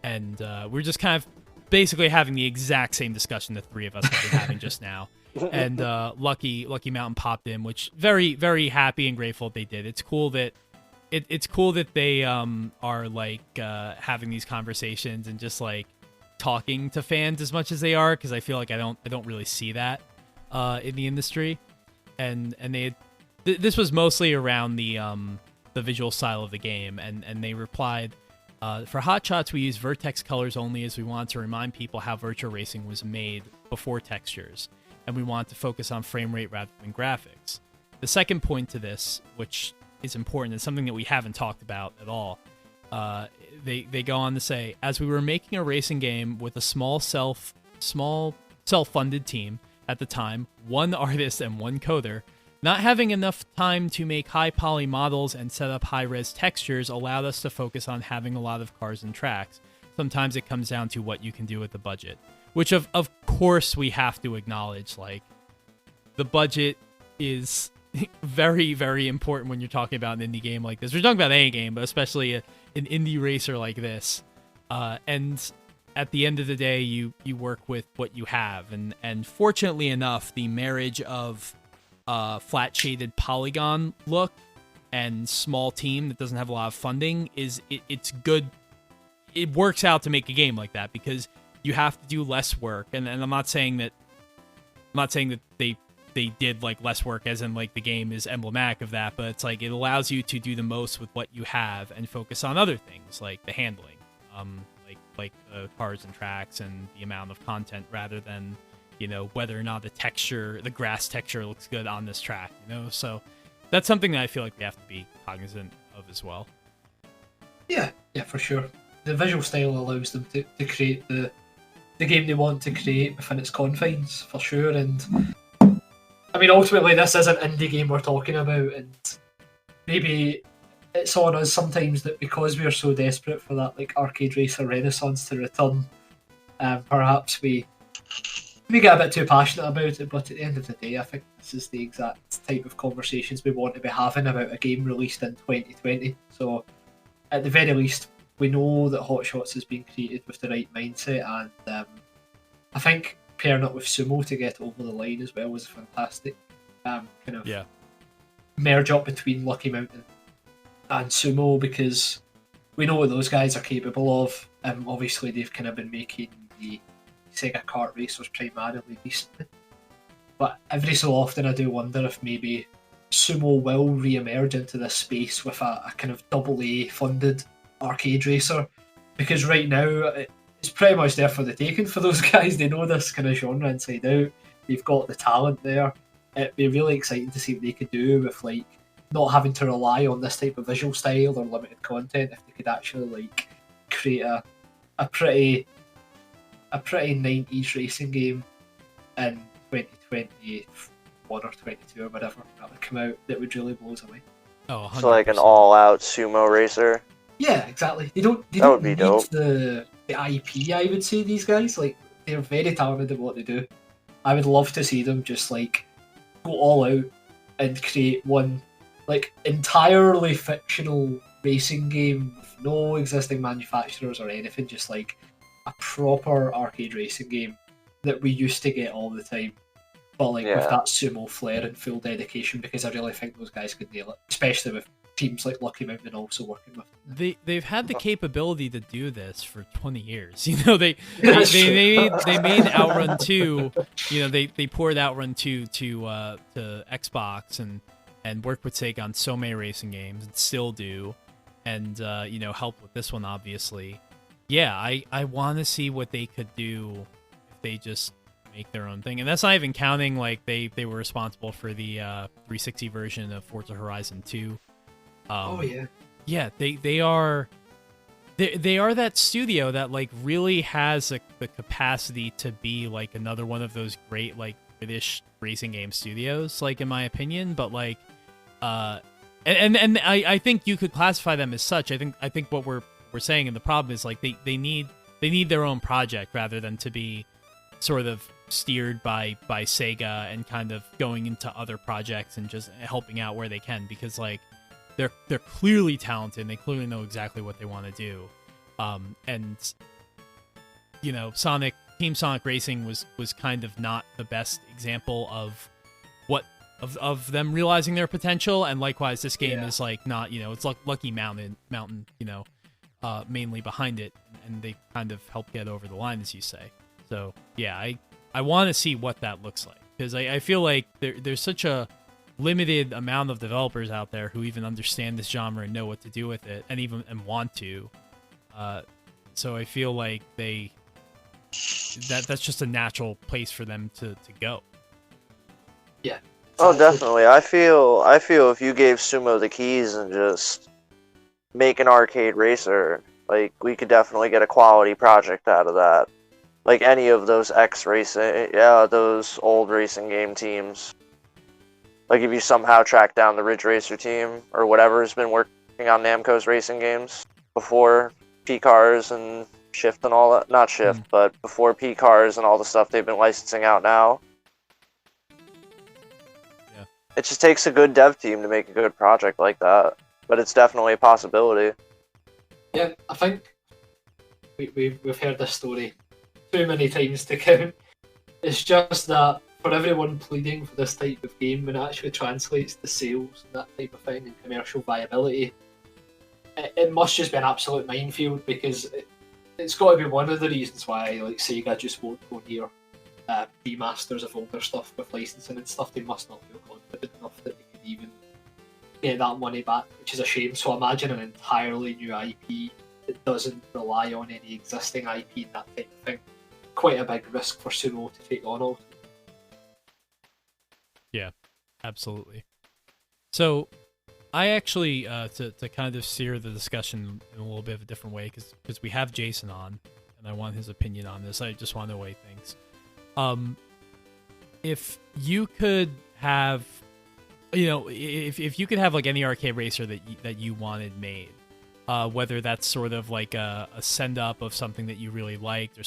and we're just kind of basically having the exact same discussion the three of us have been having just now. And Lucky Mountain popped in, which very, very happy and grateful they did. It's cool that they are like having these conversations and just like talking to fans as much as they are, because I feel like I don't really see that in the industry. And they this was mostly around the visual style of the game, and they replied, for Hotshots, we use vertex colors only as we want to remind people how virtual racing was made before textures, and we want to focus on frame rate rather than graphics. The second point to this, which is important and something that we haven't talked about at all, they go on to say, as we were making a racing game with a small self-funded team at the time, 1 artist and 1 coder, not having enough time to make high poly models and set up high res textures allowed us to focus on having a lot of cars and tracks. Sometimes it comes down to what you can do with the budget, which of course we have to acknowledge. Like, the budget is very, very important when you're talking about an indie game like this. We're talking about any game, but especially an indie racer like this. And at the end of the day, you work with what you have. And fortunately enough, the marriage of flat shaded polygon look and small team that doesn't have a lot of funding it's good. It works out to make a game like that, because you have to do less work. And I'm not saying that they they did like less work, as in like the game is emblematic of that, but it's like it allows you to do the most with what you have and focus on other things like the handling, like the cars and tracks and the amount of content, rather than, you know, whether or not the grass texture looks good on this track, you know. So that's something that I feel like we have to be cognizant of as well. Yeah, for sure. The visual style allows them to create the game they want to create within its confines, for sure. And I mean, ultimately, this is an indie game we're talking about, and maybe it's on us sometimes that because we're so desperate for that like arcade racer renaissance to return, perhaps we get a bit too passionate about it. But at the end of the day, I think this is the exact type of conversations we want to be having about a game released in 2020. So at the very least, we know that Hotshots has been created with the right mindset, and I think pairing it with Sumo to get over the line as well was a fantastic kind of merge up between Lucky Mountain and Sumo, because we know what those guys are capable of. Obviously, they've kind of been making the Sega kart racers primarily recently, but every so often I do wonder if maybe Sumo will re-emerge into this space with a kind of AA funded arcade racer, because right now it's pretty much there for the taking for those guys. They know this kind of genre inside out. They've got the talent there. It'd be really exciting to see what they could do with like not having to rely on this type of visual style or limited content. If they could actually like create a pretty 90s racing game in 2021 or 22 or whatever that would come out, that would really blow us away. Oh, 100%. So like an all-out sumo racer. Yeah, exactly. They don't need the IP, I would say, these guys. Like, they're very talented at what they do. I would love to see them just, like, go all out and create one, like, entirely fictional racing game with no existing manufacturers or anything, just, like, a proper arcade racing game that we used to get all the time. But, like, with that sumo flair and full dedication, because I really think those guys could nail it, especially with teams like Lucky Mountain also working with them. They've had the capability to do this for 20 years. You know, they made Outrun 2. You know, they poured Outrun 2 to Xbox and worked with Sega on so many racing games, and still do, and you know, helped with this one obviously. Yeah, I want to see what they could do if they just make their own thing, and that's not even counting like they were responsible for the 360 version of Forza Horizon 2. Yeah, they are that studio that like really has the capacity to be like another one of those great like British racing game studios, like in my opinion. But like, and I think you could classify them as such. I think what we're saying, and the problem is like they need their own project rather than to be sort of steered by Sega and kind of going into other projects and just helping out where they can, because like they're clearly talented and they clearly know exactly what they want to do. And you know, Team Sonic Racing was kind of not the best example of of them realizing their potential, and likewise this game is like not, you know, it's like Lucky Mountain, you know, mainly behind it, and they kind of help get over the line, as you say. So yeah, I want to see what that looks like, because I feel like there's such a limited amount of developers out there who even understand this genre and know what to do with it, and want to. So I feel like that's just a natural place for them to go. Yeah. Oh, definitely. I feel if you gave Sumo the keys and just make an arcade racer, like, we could definitely get a quality project out of that. Like any of those those old racing game teams. Like if you somehow track down the Ridge Racer team or whatever has been working on Namco's racing games before P-Cars and Shift and all that. Not Shift, but before P-Cars and all the stuff they've been licensing out now. Yeah. It just takes a good dev team to make a good project like that. But it's definitely a possibility. Yeah, I think we've heard this story too many times to count. It's just that for everyone pleading for this type of game, when it actually translates to sales and that type of thing and commercial viability, it must just be an absolute minefield, because it's got to be one of the reasons why like Sega just won't go near remasters of older stuff with licensing and stuff, they must not feel confident enough that they could even get that money back, which is a shame. So imagine an entirely new IP that doesn't rely on any existing IP and that type of thing. Quite a big risk for Sumo to take on all. Yeah, absolutely. So I actually, to kind of steer the discussion in a little bit of a different way, because we have Jason on, and I want his opinion on this. I just want to weigh things. If you could have, if you could have like any arcade racer that you wanted made, whether that's sort of like a send up of something that you really liked, or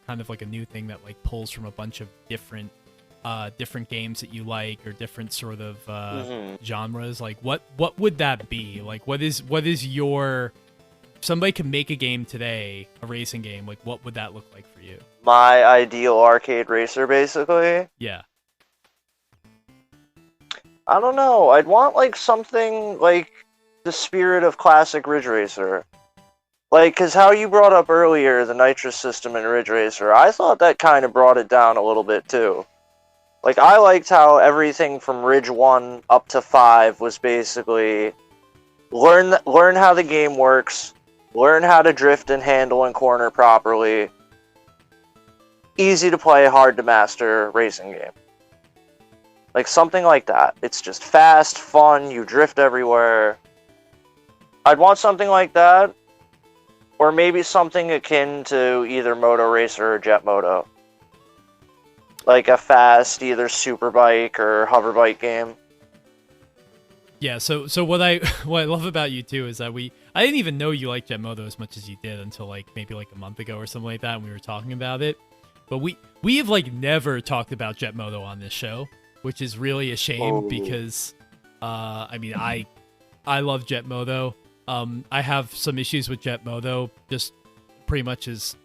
kind of like a new thing that like pulls from a bunch of different games that you like, or different sort of genres, like what would that be? Like what is your, somebody could make a game today, a racing game, like what would that look like for you? My ideal arcade racer, basically? Yeah. I don't know. I'd want like something like the spirit of classic Ridge Racer. Like, because how you brought up earlier the nitrous system in Ridge Racer, I thought that kind of brought it down a little bit too. Like, I liked how everything from Ridge 1 up to 5 was basically learn how the game works, learn how to drift and handle and corner properly. Easy to play, hard to master racing game. Like, something like that. It's just fast, fun, you drift everywhere. I'd want something like that, or maybe something akin to either Moto Racer or Jet Moto. Like a fast either superbike or hoverbike game. Yeah, so what I love about you too is that I didn't even know you liked Jet Moto as much as you did until like maybe like a month ago or something like that, and we were talking about it. But we have like never talked about Jet Moto on this show, which is really a shame because I mean I love Jet Moto. I have some issues with Jet Moto, just pretty much as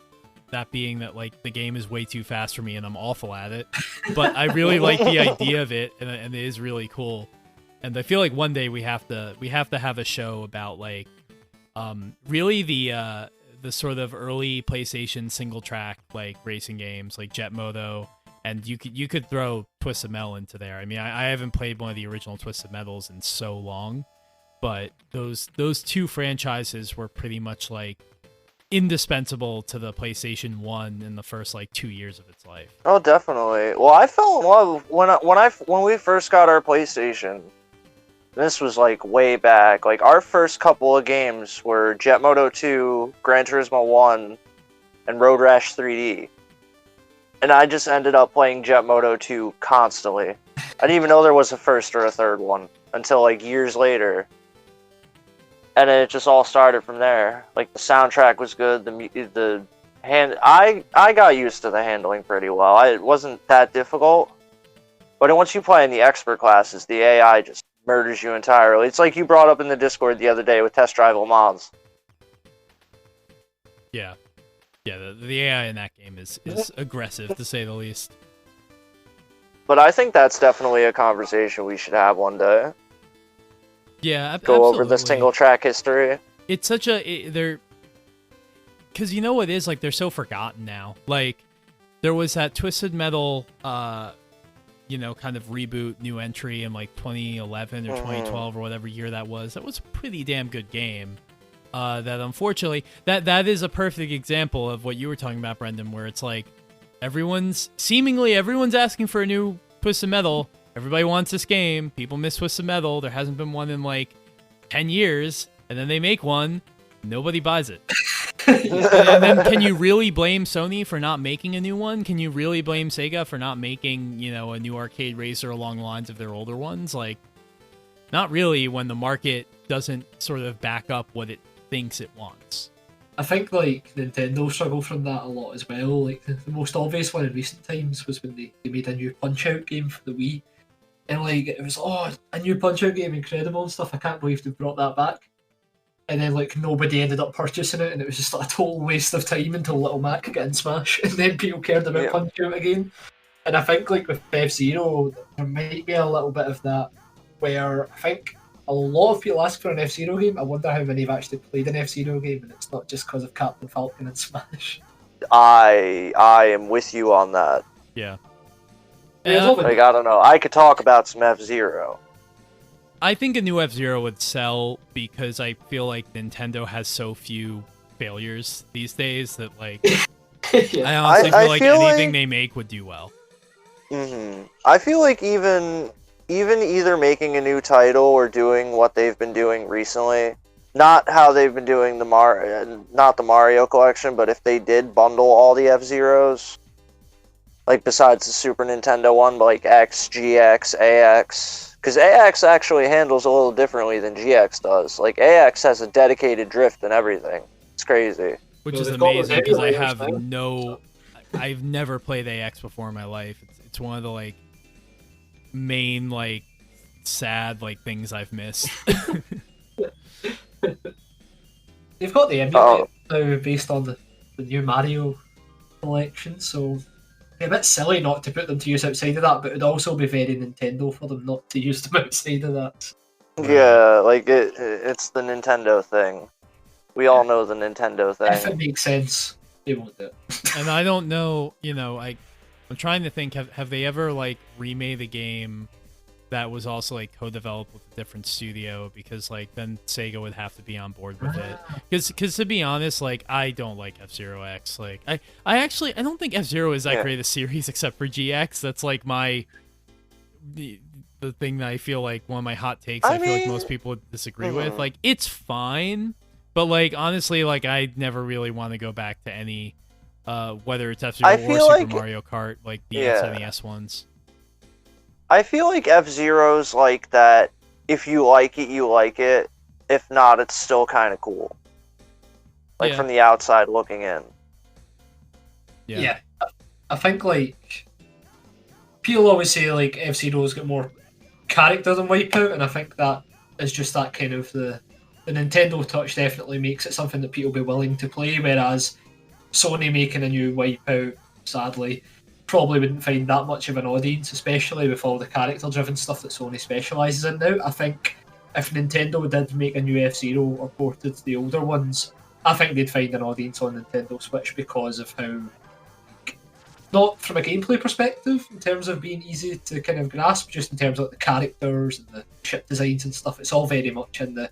that being that like the game is way too fast for me and I'm awful at it. But I really like the idea of it, and it is really cool. And I feel like one day we have to have a show about like really the sort of early PlayStation single track like racing games like Jet Moto, and you could throw Twisted Metal into there. I mean, I haven't played one of the original Twisted Metals in so long, but those two franchises were pretty much like indispensable to the PlayStation 1 in the first like 2 years of its life. Oh, definitely. Well, I fell in love when we first got our PlayStation. This was like way back. Like our first couple of games were Jet Moto 2, Gran Turismo 1, and Road Rash 3D. And I just ended up playing Jet Moto 2 constantly. I didn't even know there was a first or a third one until like years later. And then it just all started from there. Like the soundtrack was good. I got used to the handling pretty well. It wasn't that difficult. But once you play in the expert classes, the AI just murders you entirely. It's like you brought up in the Discord the other day with Test Drive Le Mans. Yeah. Yeah, the AI in that game is aggressive, to say the least. But I think that's definitely a conversation we should have one day. Yeah, go over the single track history. It's such they're, because you know what it is, like they're so forgotten now. Like there was that Twisted Metal kind of reboot, new entry in like 2011 or 2012 or whatever year that was. That was a pretty damn good game. That unfortunately that is a perfect example of what you were talking about, Brendan, where it's like everyone's asking for a new Twisted Metal. Everybody wants this game. People miss Twisted Metal. There hasn't been one in like 10 years. And then they make one. Nobody buys it. And then can you really blame Sony for not making a new one? Can you really blame Sega for not making, a new arcade racer along the lines of their older ones? Like, not really, when the market doesn't sort of back up what it thinks it wants. I think like Nintendo struggled from that a lot as well. Like the most obvious one in recent times was when they made a new Punch-Out game for the Wii. And like it was a new Punch-Out game, incredible and stuff. I can't believe they brought that back. And then like nobody ended up purchasing it, and it was just like a total waste of time until Little Mac got in Smash, and then people cared about Punch-Out again. And I think like with F-Zero, there might be a little bit of that, where I think a lot of people ask for an F-Zero game. I wonder how many have actually played an F-Zero game, and it's not just because of Captain Falcon and Smash. I am with you on that. Yeah. I love it. Like, I don't know. I could talk about some F-Zero. I think a new F-Zero would sell because I feel like Nintendo has so few failures these days that, like, Yeah. I honestly I feel like feel anything like- they make would do well. I feel like even either making a new title or doing what they've been doing recently, not how they've been doing not the Mario collection, but if they did bundle all the F-Zeros, like besides the Super Nintendo one, but like X, GX, AX, because AX actually handles a little differently than GX does. Like AX has a dedicated drift and everything. It's crazy. Which So is they've got those amazing because I emulators have now. I've never played AX before in my life. It's one of the like main like sad like things I've missed. They've got the emulator now based on the new Mario collection, so it'd be a bit silly not to put them to use outside of that, but it'd also be very Nintendo for them not to use them outside of that. Right. Yeah, like it's the Nintendo thing. We all know the Nintendo If it thing. makes sense, they won't do it. And I don't know, I'm trying to think, have they ever like remade a game that was also like co-developed with a different studio? Because like then Sega would have to be on board with it. Because to be honest, like I don't like F-Zero X. Like I don't think F-Zero is that great a series except for GX. That's like the thing that I feel like one of my hot takes. I feel like most people would disagree with. Like it's fine, but like honestly, like I never really want to go back to any. Whether it's F-Zero or Super Mario Kart, like the SNES ones. I feel like F-Zero's like that. If you like it, you like it. If not, it's still kind of cool. Like from the outside looking in. Yeah. I think like people always say like F-Zero's got more character than Wipeout, and I think that is just that kind of the Nintendo touch definitely makes it something that people will be willing to play, whereas Sony making a new Wipeout, sadly, probably wouldn't find that much of an audience, especially with all the character-driven stuff that Sony specialises in now. I think if Nintendo did make a new F-Zero or ported the older ones, I think they'd find an audience on Nintendo Switch because of how, not from a gameplay perspective, in terms of being easy to kind of grasp, just in terms of the characters and the ship designs and stuff. It's all very much in the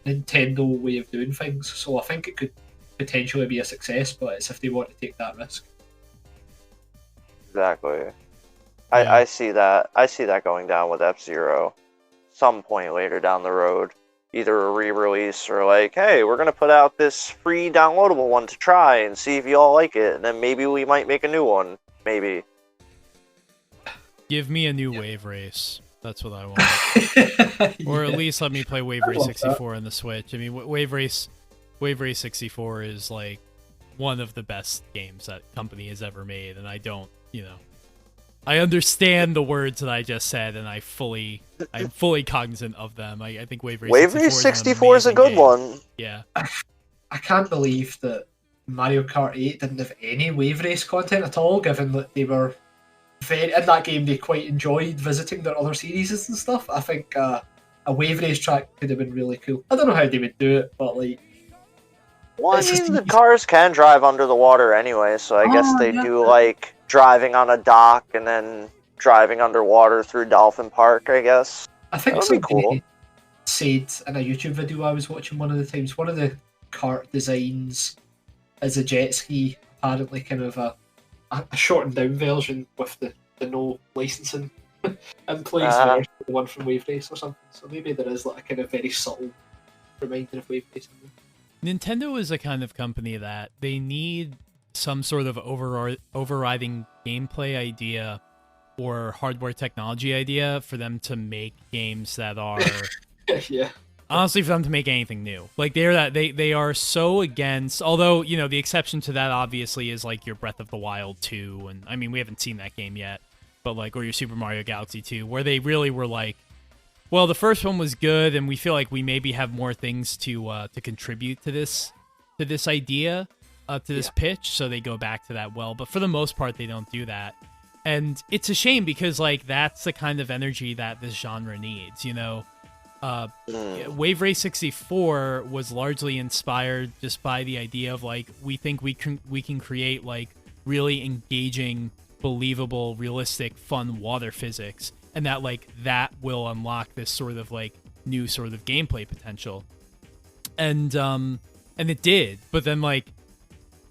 Nintendo way of doing things, so I think it could potentially be a success, but it's if they want to take that risk. Exactly. I see that. I see that going down with F-Zero. Some point later down the road. Either a re-release or like, hey, we're gonna put out this free downloadable one to try and see if you all like it, and then maybe we might make a new one. Maybe. Give me a new Wave Race. That's what I want. Or at least let me play Wave Race 64 on the Switch. I mean, Wave Race 64 is like one of the best games that company has ever made, and I don't, I understand the words that I just said, and I'm fully cognizant of them. I think Wave Race 64 is a good one. Yeah. I can't believe that Mario Kart 8 didn't have any Wave Race content at all, given that they were in that game they quite enjoyed visiting their other series and stuff. I think a Wave Race track could have been really cool. I don't know how they would do it, but like... Well, I mean, the cars can drive under the water anyway, so I guess they do like driving on a dock and then driving underwater through Dolphin Park, I guess. I think that would be cool. Said in a YouTube video I was watching one of the times, one of the kart designs is a jet ski, apparently kind of a shortened down version with the no licensing in place versus the one from Wave Race or something. So maybe there is like a kind of very subtle reminder of Wave Race in there. Nintendo is a kind of company that they need some sort of overriding gameplay idea or hardware technology idea for them to make games that are honestly, for them to make anything new. Like they are so against, although the exception to that obviously is like your Breath of the Wild 2, and I mean we haven't seen that game yet, but like, or your Super Mario Galaxy 2, where they really were like, well, the first one was good, and we feel like we maybe have more things to contribute to this idea, to this pitch, so they go back to that well. But for the most part, they don't do that, and it's a shame because like that's the kind of energy that this genre needs. Wave Race 64 was largely inspired just by the idea of like we think we can create like really engaging believable, realistic, fun water physics, and that like that will unlock this sort of like new sort of gameplay potential. And it did, but then like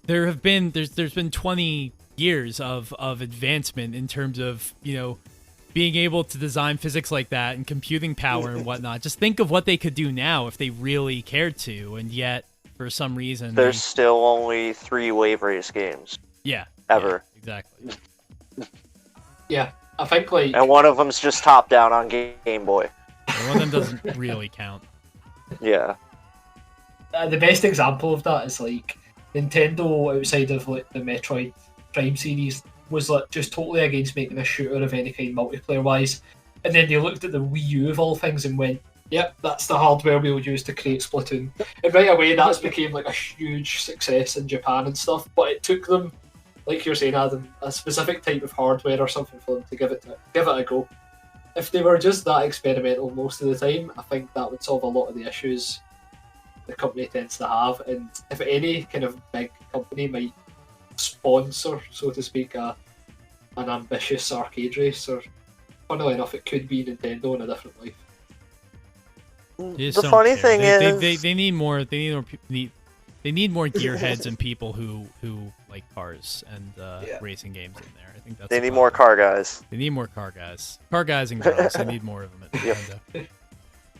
there's been 20 years of advancement in terms of, you know, being able to design physics like that and computing power and whatnot. Just think of what they could do now if they really cared to, and yet for some reason there's still only 3 wave race games. Yeah. Ever. Yeah, exactly. Yeah, I think like. And one of them's just top down on Game Boy. And one of them doesn't really count. Yeah. The best example of that is like Nintendo, outside of like the Metroid Prime series, was like just totally against making a shooter of any kind multiplayer wise, and then they looked at the Wii U of all things and went, "Yep, that's the hardware we'll use to create Splatoon." And right away, that's became like a huge success in Japan and stuff. But it took them, like you're saying, Adam, a specific type of hardware or something for them to give it a go. If they were just that experimental most of the time, I think that would solve a lot of the issues the company tends to have. And if any kind of big company might sponsor, so to speak, an ambitious arcade race, or funnily enough, it could be Nintendo in a different life. The funny thing is, they need more. They need more gearheads and people who like cars and racing games in there. I think that's. They need more car guys. They need more car guys and girls. They need more of them at Nintendo. Yep.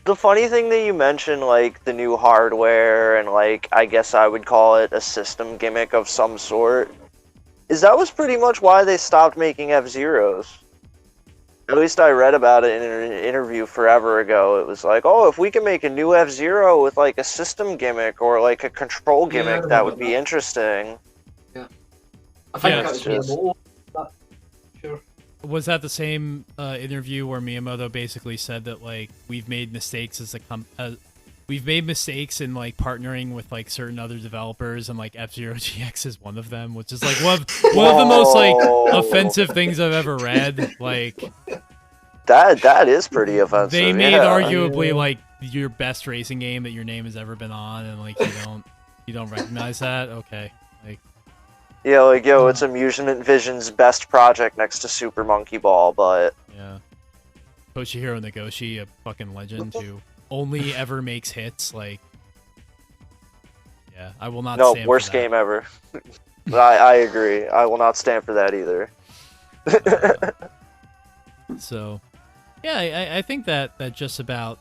The funny thing that you mentioned, like the new hardware and like I guess I would call it a system gimmick of some sort, is that was pretty much why they stopped making F-Zeros. At least I read about it in an interview forever ago. It was like, oh, if we can make a new F-Zero with like a system gimmick or like a control gimmick, that would be interesting. Yeah, I think Yeah, that's just- sure. Was that the same interview where Miyamoto basically said that like we've made mistakes we've made mistakes in like partnering with like certain other developers, and like F-Zero GX is one of them, which is like one of the most like offensive things I've ever read. Like That is pretty offensive. they made yeah. arguably like your best racing game that your name has ever been on, and like you don't recognize that. Okay, like Yeah, like, yo, it's Amusement Vision's best project next to Super Monkey Ball, but... yeah, Toshihiro Nagoshi, a fucking legend who only ever makes hits. Like, yeah, I will not. No, stand worst for that. game ever. I agree. I will not stand for that either. So, yeah, I think that just about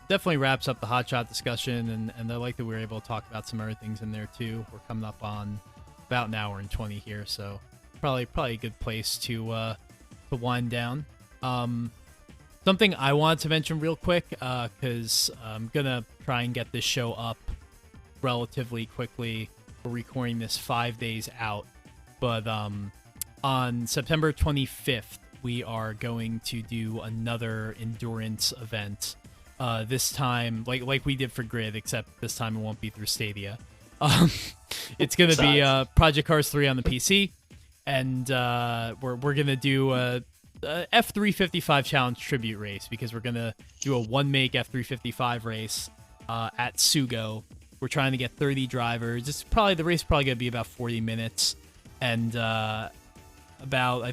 definitely wraps up the Hotshot discussion, and I like that we were able to talk about some other things in there too. We're coming up on about an hour and 20 here, so probably a good place to wind down. Something I wanted to mention real quick, because I'm gonna try and get this show up relatively quickly. We're recording this 5 days out, but on September 25th, we are going to do another endurance event. This time, like we did for Grid, except this time it won't be through Stadia. It's gonna be Project Cars 3 on the PC, and we're gonna do a F355 challenge tribute race, because we're gonna do a one make F355 race at Sugo. We're trying to get 30 drivers. The race is probably gonna be about 40 minutes, and I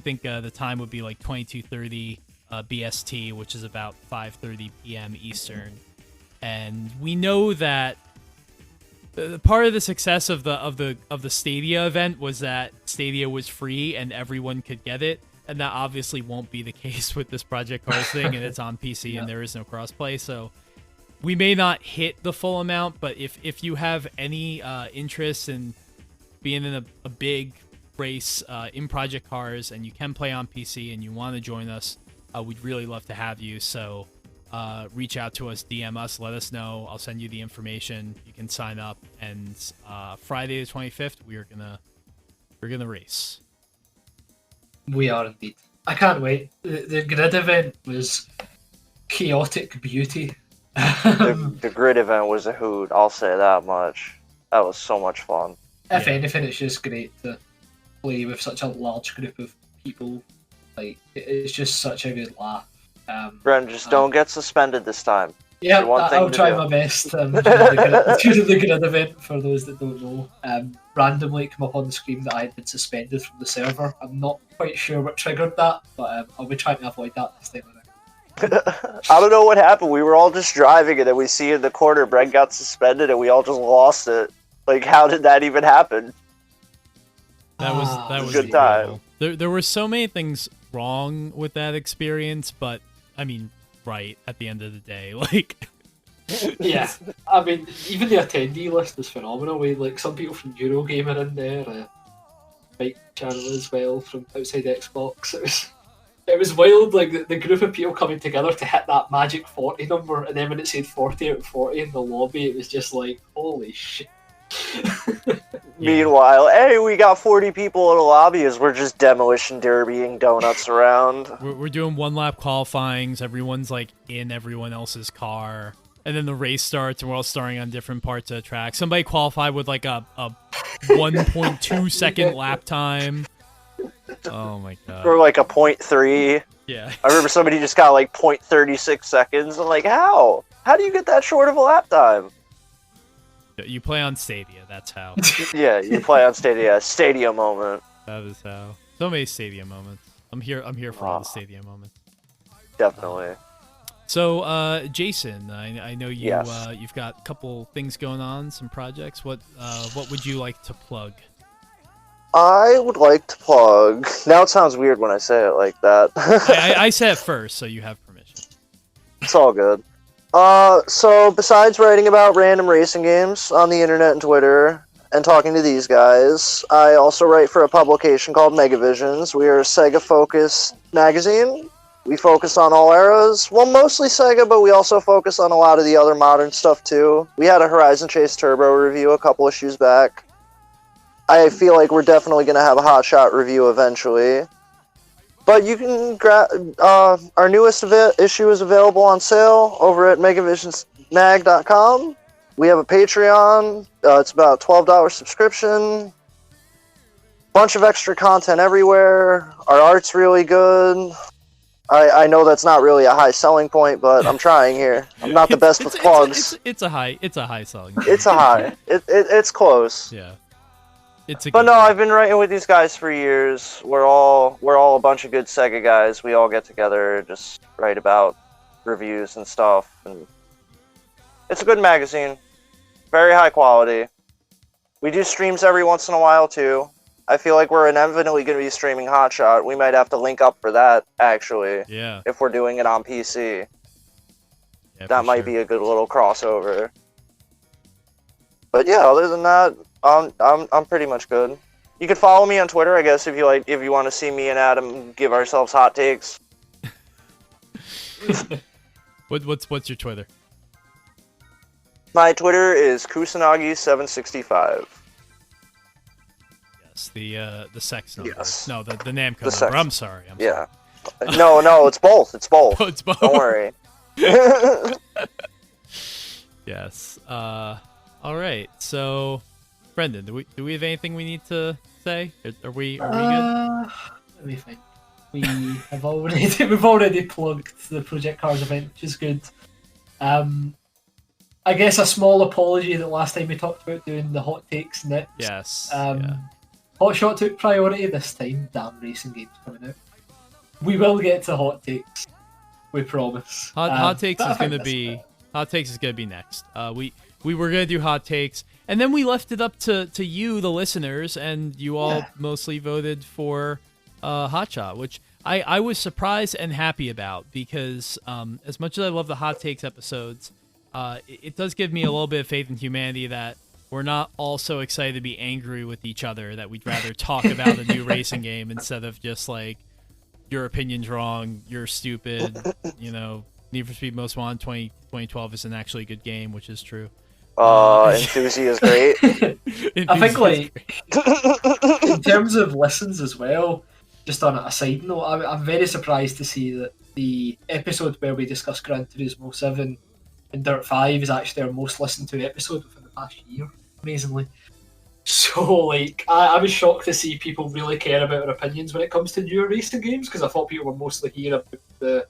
think the time would be like 22:30 BST, which is about 5:30 p.m. Eastern. And we know that part of the success of the Stadia event was that Stadia was free and everyone could get it, and that obviously won't be the case with this Project Cars thing, and it's on PC and there is no crossplay. So we may not hit the full amount, but if you have any interest in being in a big race in Project Cars and you can play on PC and you want to join us, we'd really love to have you. So reach out to us, DM us, let us know. I'll send you the information. You can sign up, and Friday the 25th we're gonna race. We are indeed. I can't wait. The Grid event was chaotic beauty. The Grid event was a hoot, I'll say that much. That was so much fun. If anything, it's just great to play with such a large group of people. Like, it's just such a good laugh. Brent, just don't get suspended this time. Yeah, The one thing I'll to try do. my best. During the grid event, for those that don't know, randomly come up on the screen that I had been suspended from the server. I'm not quite sure what triggered that, but I'll be trying to avoid that this time around. I don't know what happened. We were all just driving, and then we see in the corner Brent got suspended, and we all just lost it. Like, how did that even happen? That was a good time. There were so many things wrong with that experience, but I mean, right at the end of the day, like. Yeah, I mean, even the attendee list is phenomenal. Like some people from Eurogame are in there, Mike channel as well from outside Xbox. It was wild, like the group of people coming together to hit that magic 40 number, and then when it said 40 out of 40 in the lobby, it was just like, holy shit. Meanwhile, hey, we got 40 people in a lobby as we're just demolition derbying donuts around. We're doing one lap qualifyings. Everyone's like in everyone else's car. And then the race starts, and we're all starting on different parts of the track. Somebody qualified with like a 1.2 second lap time. Oh my god. Or like a 0.3. Yeah. I remember somebody just got like 0.36 seconds. I'm like, how? How do you get that short of a lap time? You play on Stadia, that's how. Yeah, you play on Stadia. Stadia moment. That is how. So many Stadia moments. I'm here for all the Stadia moments. Definitely. So, Jason, I know you Yes. You've got a couple things going on, some projects. What would you like to plug? I would like to plug. Now it sounds weird when I say it like that. I said it first, so you have permission. It's all good. So besides writing about random racing games on the internet and Twitter and talking to these guys, I also write for a publication called Megavisions. We are a Sega-focused magazine. We focus on all eras. Well, mostly Sega, but we also focus on a lot of the other modern stuff too. We had a Horizon Chase Turbo review a couple issues back. I feel like we're definitely going to have a Hotshot review eventually. But you can our newest issue is available on sale over at megavisionsmag.com. We have a Patreon. It's about a $12 subscription. Bunch of extra content everywhere. Our art's really good. I know that's not really a high selling point, but I'm trying here. I'm not the best with plugs. It's a high selling point. It's a high. It's close. Yeah. But no, I've been writing with these guys for years. We're all a bunch of good Sega guys. We all get together, just write about reviews and stuff. And it's a good magazine, very high quality. We do streams every once in a while too. I feel like we're inevitably going to be streaming Hotshot. We might have to link up for that actually. Yeah. If we're doing it on PC, Yeah, that might be a good little crossover. But yeah, other than that, I'm pretty much good. You can follow me on Twitter, I guess, if you want to see me and Adam give ourselves hot takes. What's your Twitter? My Twitter is Kusanagi765. Yes, the sex number. Yes. No, the Namco The number. sex. I'm sorry. Yeah. No, it's both. It's both. Oh, it's both. Don't worry. Yes. All right. So, Brendan, do we have anything we need to say? Are we good? Let me think. We've already plugged the Project Cars event, which is good. I guess a small apology that last time we talked about doing the hot takes next. Yes. Hotshot took priority this time. Damn racing games coming out. We will get to hot takes. We promise. Hot takes is gonna be next. We were gonna do hot takes, and then we left it up to you, the listeners, and you all mostly voted for Hotshot, which I was surprised and happy about because as much as I love the hot takes episodes, it does give me a little bit of faith in humanity that we're not all so excited to be angry with each other that we'd rather talk about a new racing game instead of just like, your opinion's wrong, you're stupid, Need for Speed Most Wanted 2012 isn't actually a good game, which is true. Enthusi is great. I think, like, in terms of listens as well, just on a side note, I'm very surprised to see that the episode where we discuss Gran Turismo 7 and Dirt 5 is actually our most listened to episode within the past year, amazingly. So, like, I was shocked to see people really care about our opinions when it comes to newer racing games, because I thought people were mostly here about the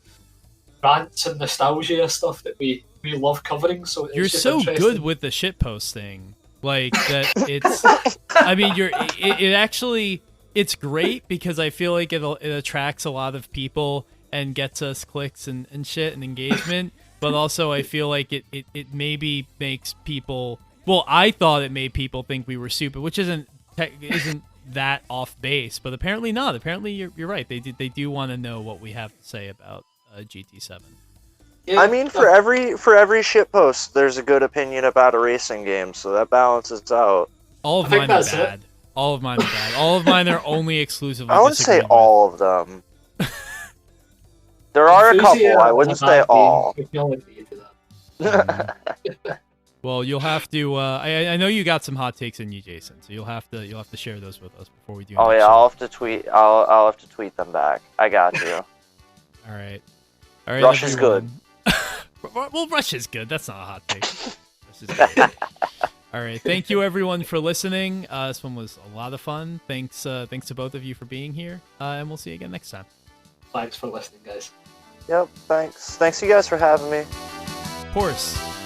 rants and nostalgia stuff that we we love covering. So it's You're just so interesting. good with the shitpost thing. Like that, it's. I mean, it actually. It's great because I feel like it attracts a lot of people and gets us clicks and shit and engagement. But also, I feel like it maybe makes people. Well, I thought it made people think we were stupid, which isn't that off base. But apparently not. Apparently, you're right. They do want to know what we have to say about GT7. Yeah, I mean, for every shitpost, there's a good opinion about a racing game, so that balances out. All of I think mine are that's it. bad. All of mine are bad. All of mine are only exclusively. I wouldn't say disagreeing with. all of them. There are a couple. I wouldn't say all. We can all agree to that. Well, you'll have to. I know you got some hot takes in you, Jason. So you'll have to share those with us before we do. Oh next yeah, show. I'll have to tweet. I'll have to tweet them back. I got you. All right. All right. Rush is everyone. Well, Rush is good. That's not a hot take. Rush is good. All right. Thank you, everyone, for listening. This one was a lot of fun. Thanks to both of you for being here, and we'll see you again next time. Thanks for listening, guys. Yep. Thanks. Thanks you guys for having me. Of course.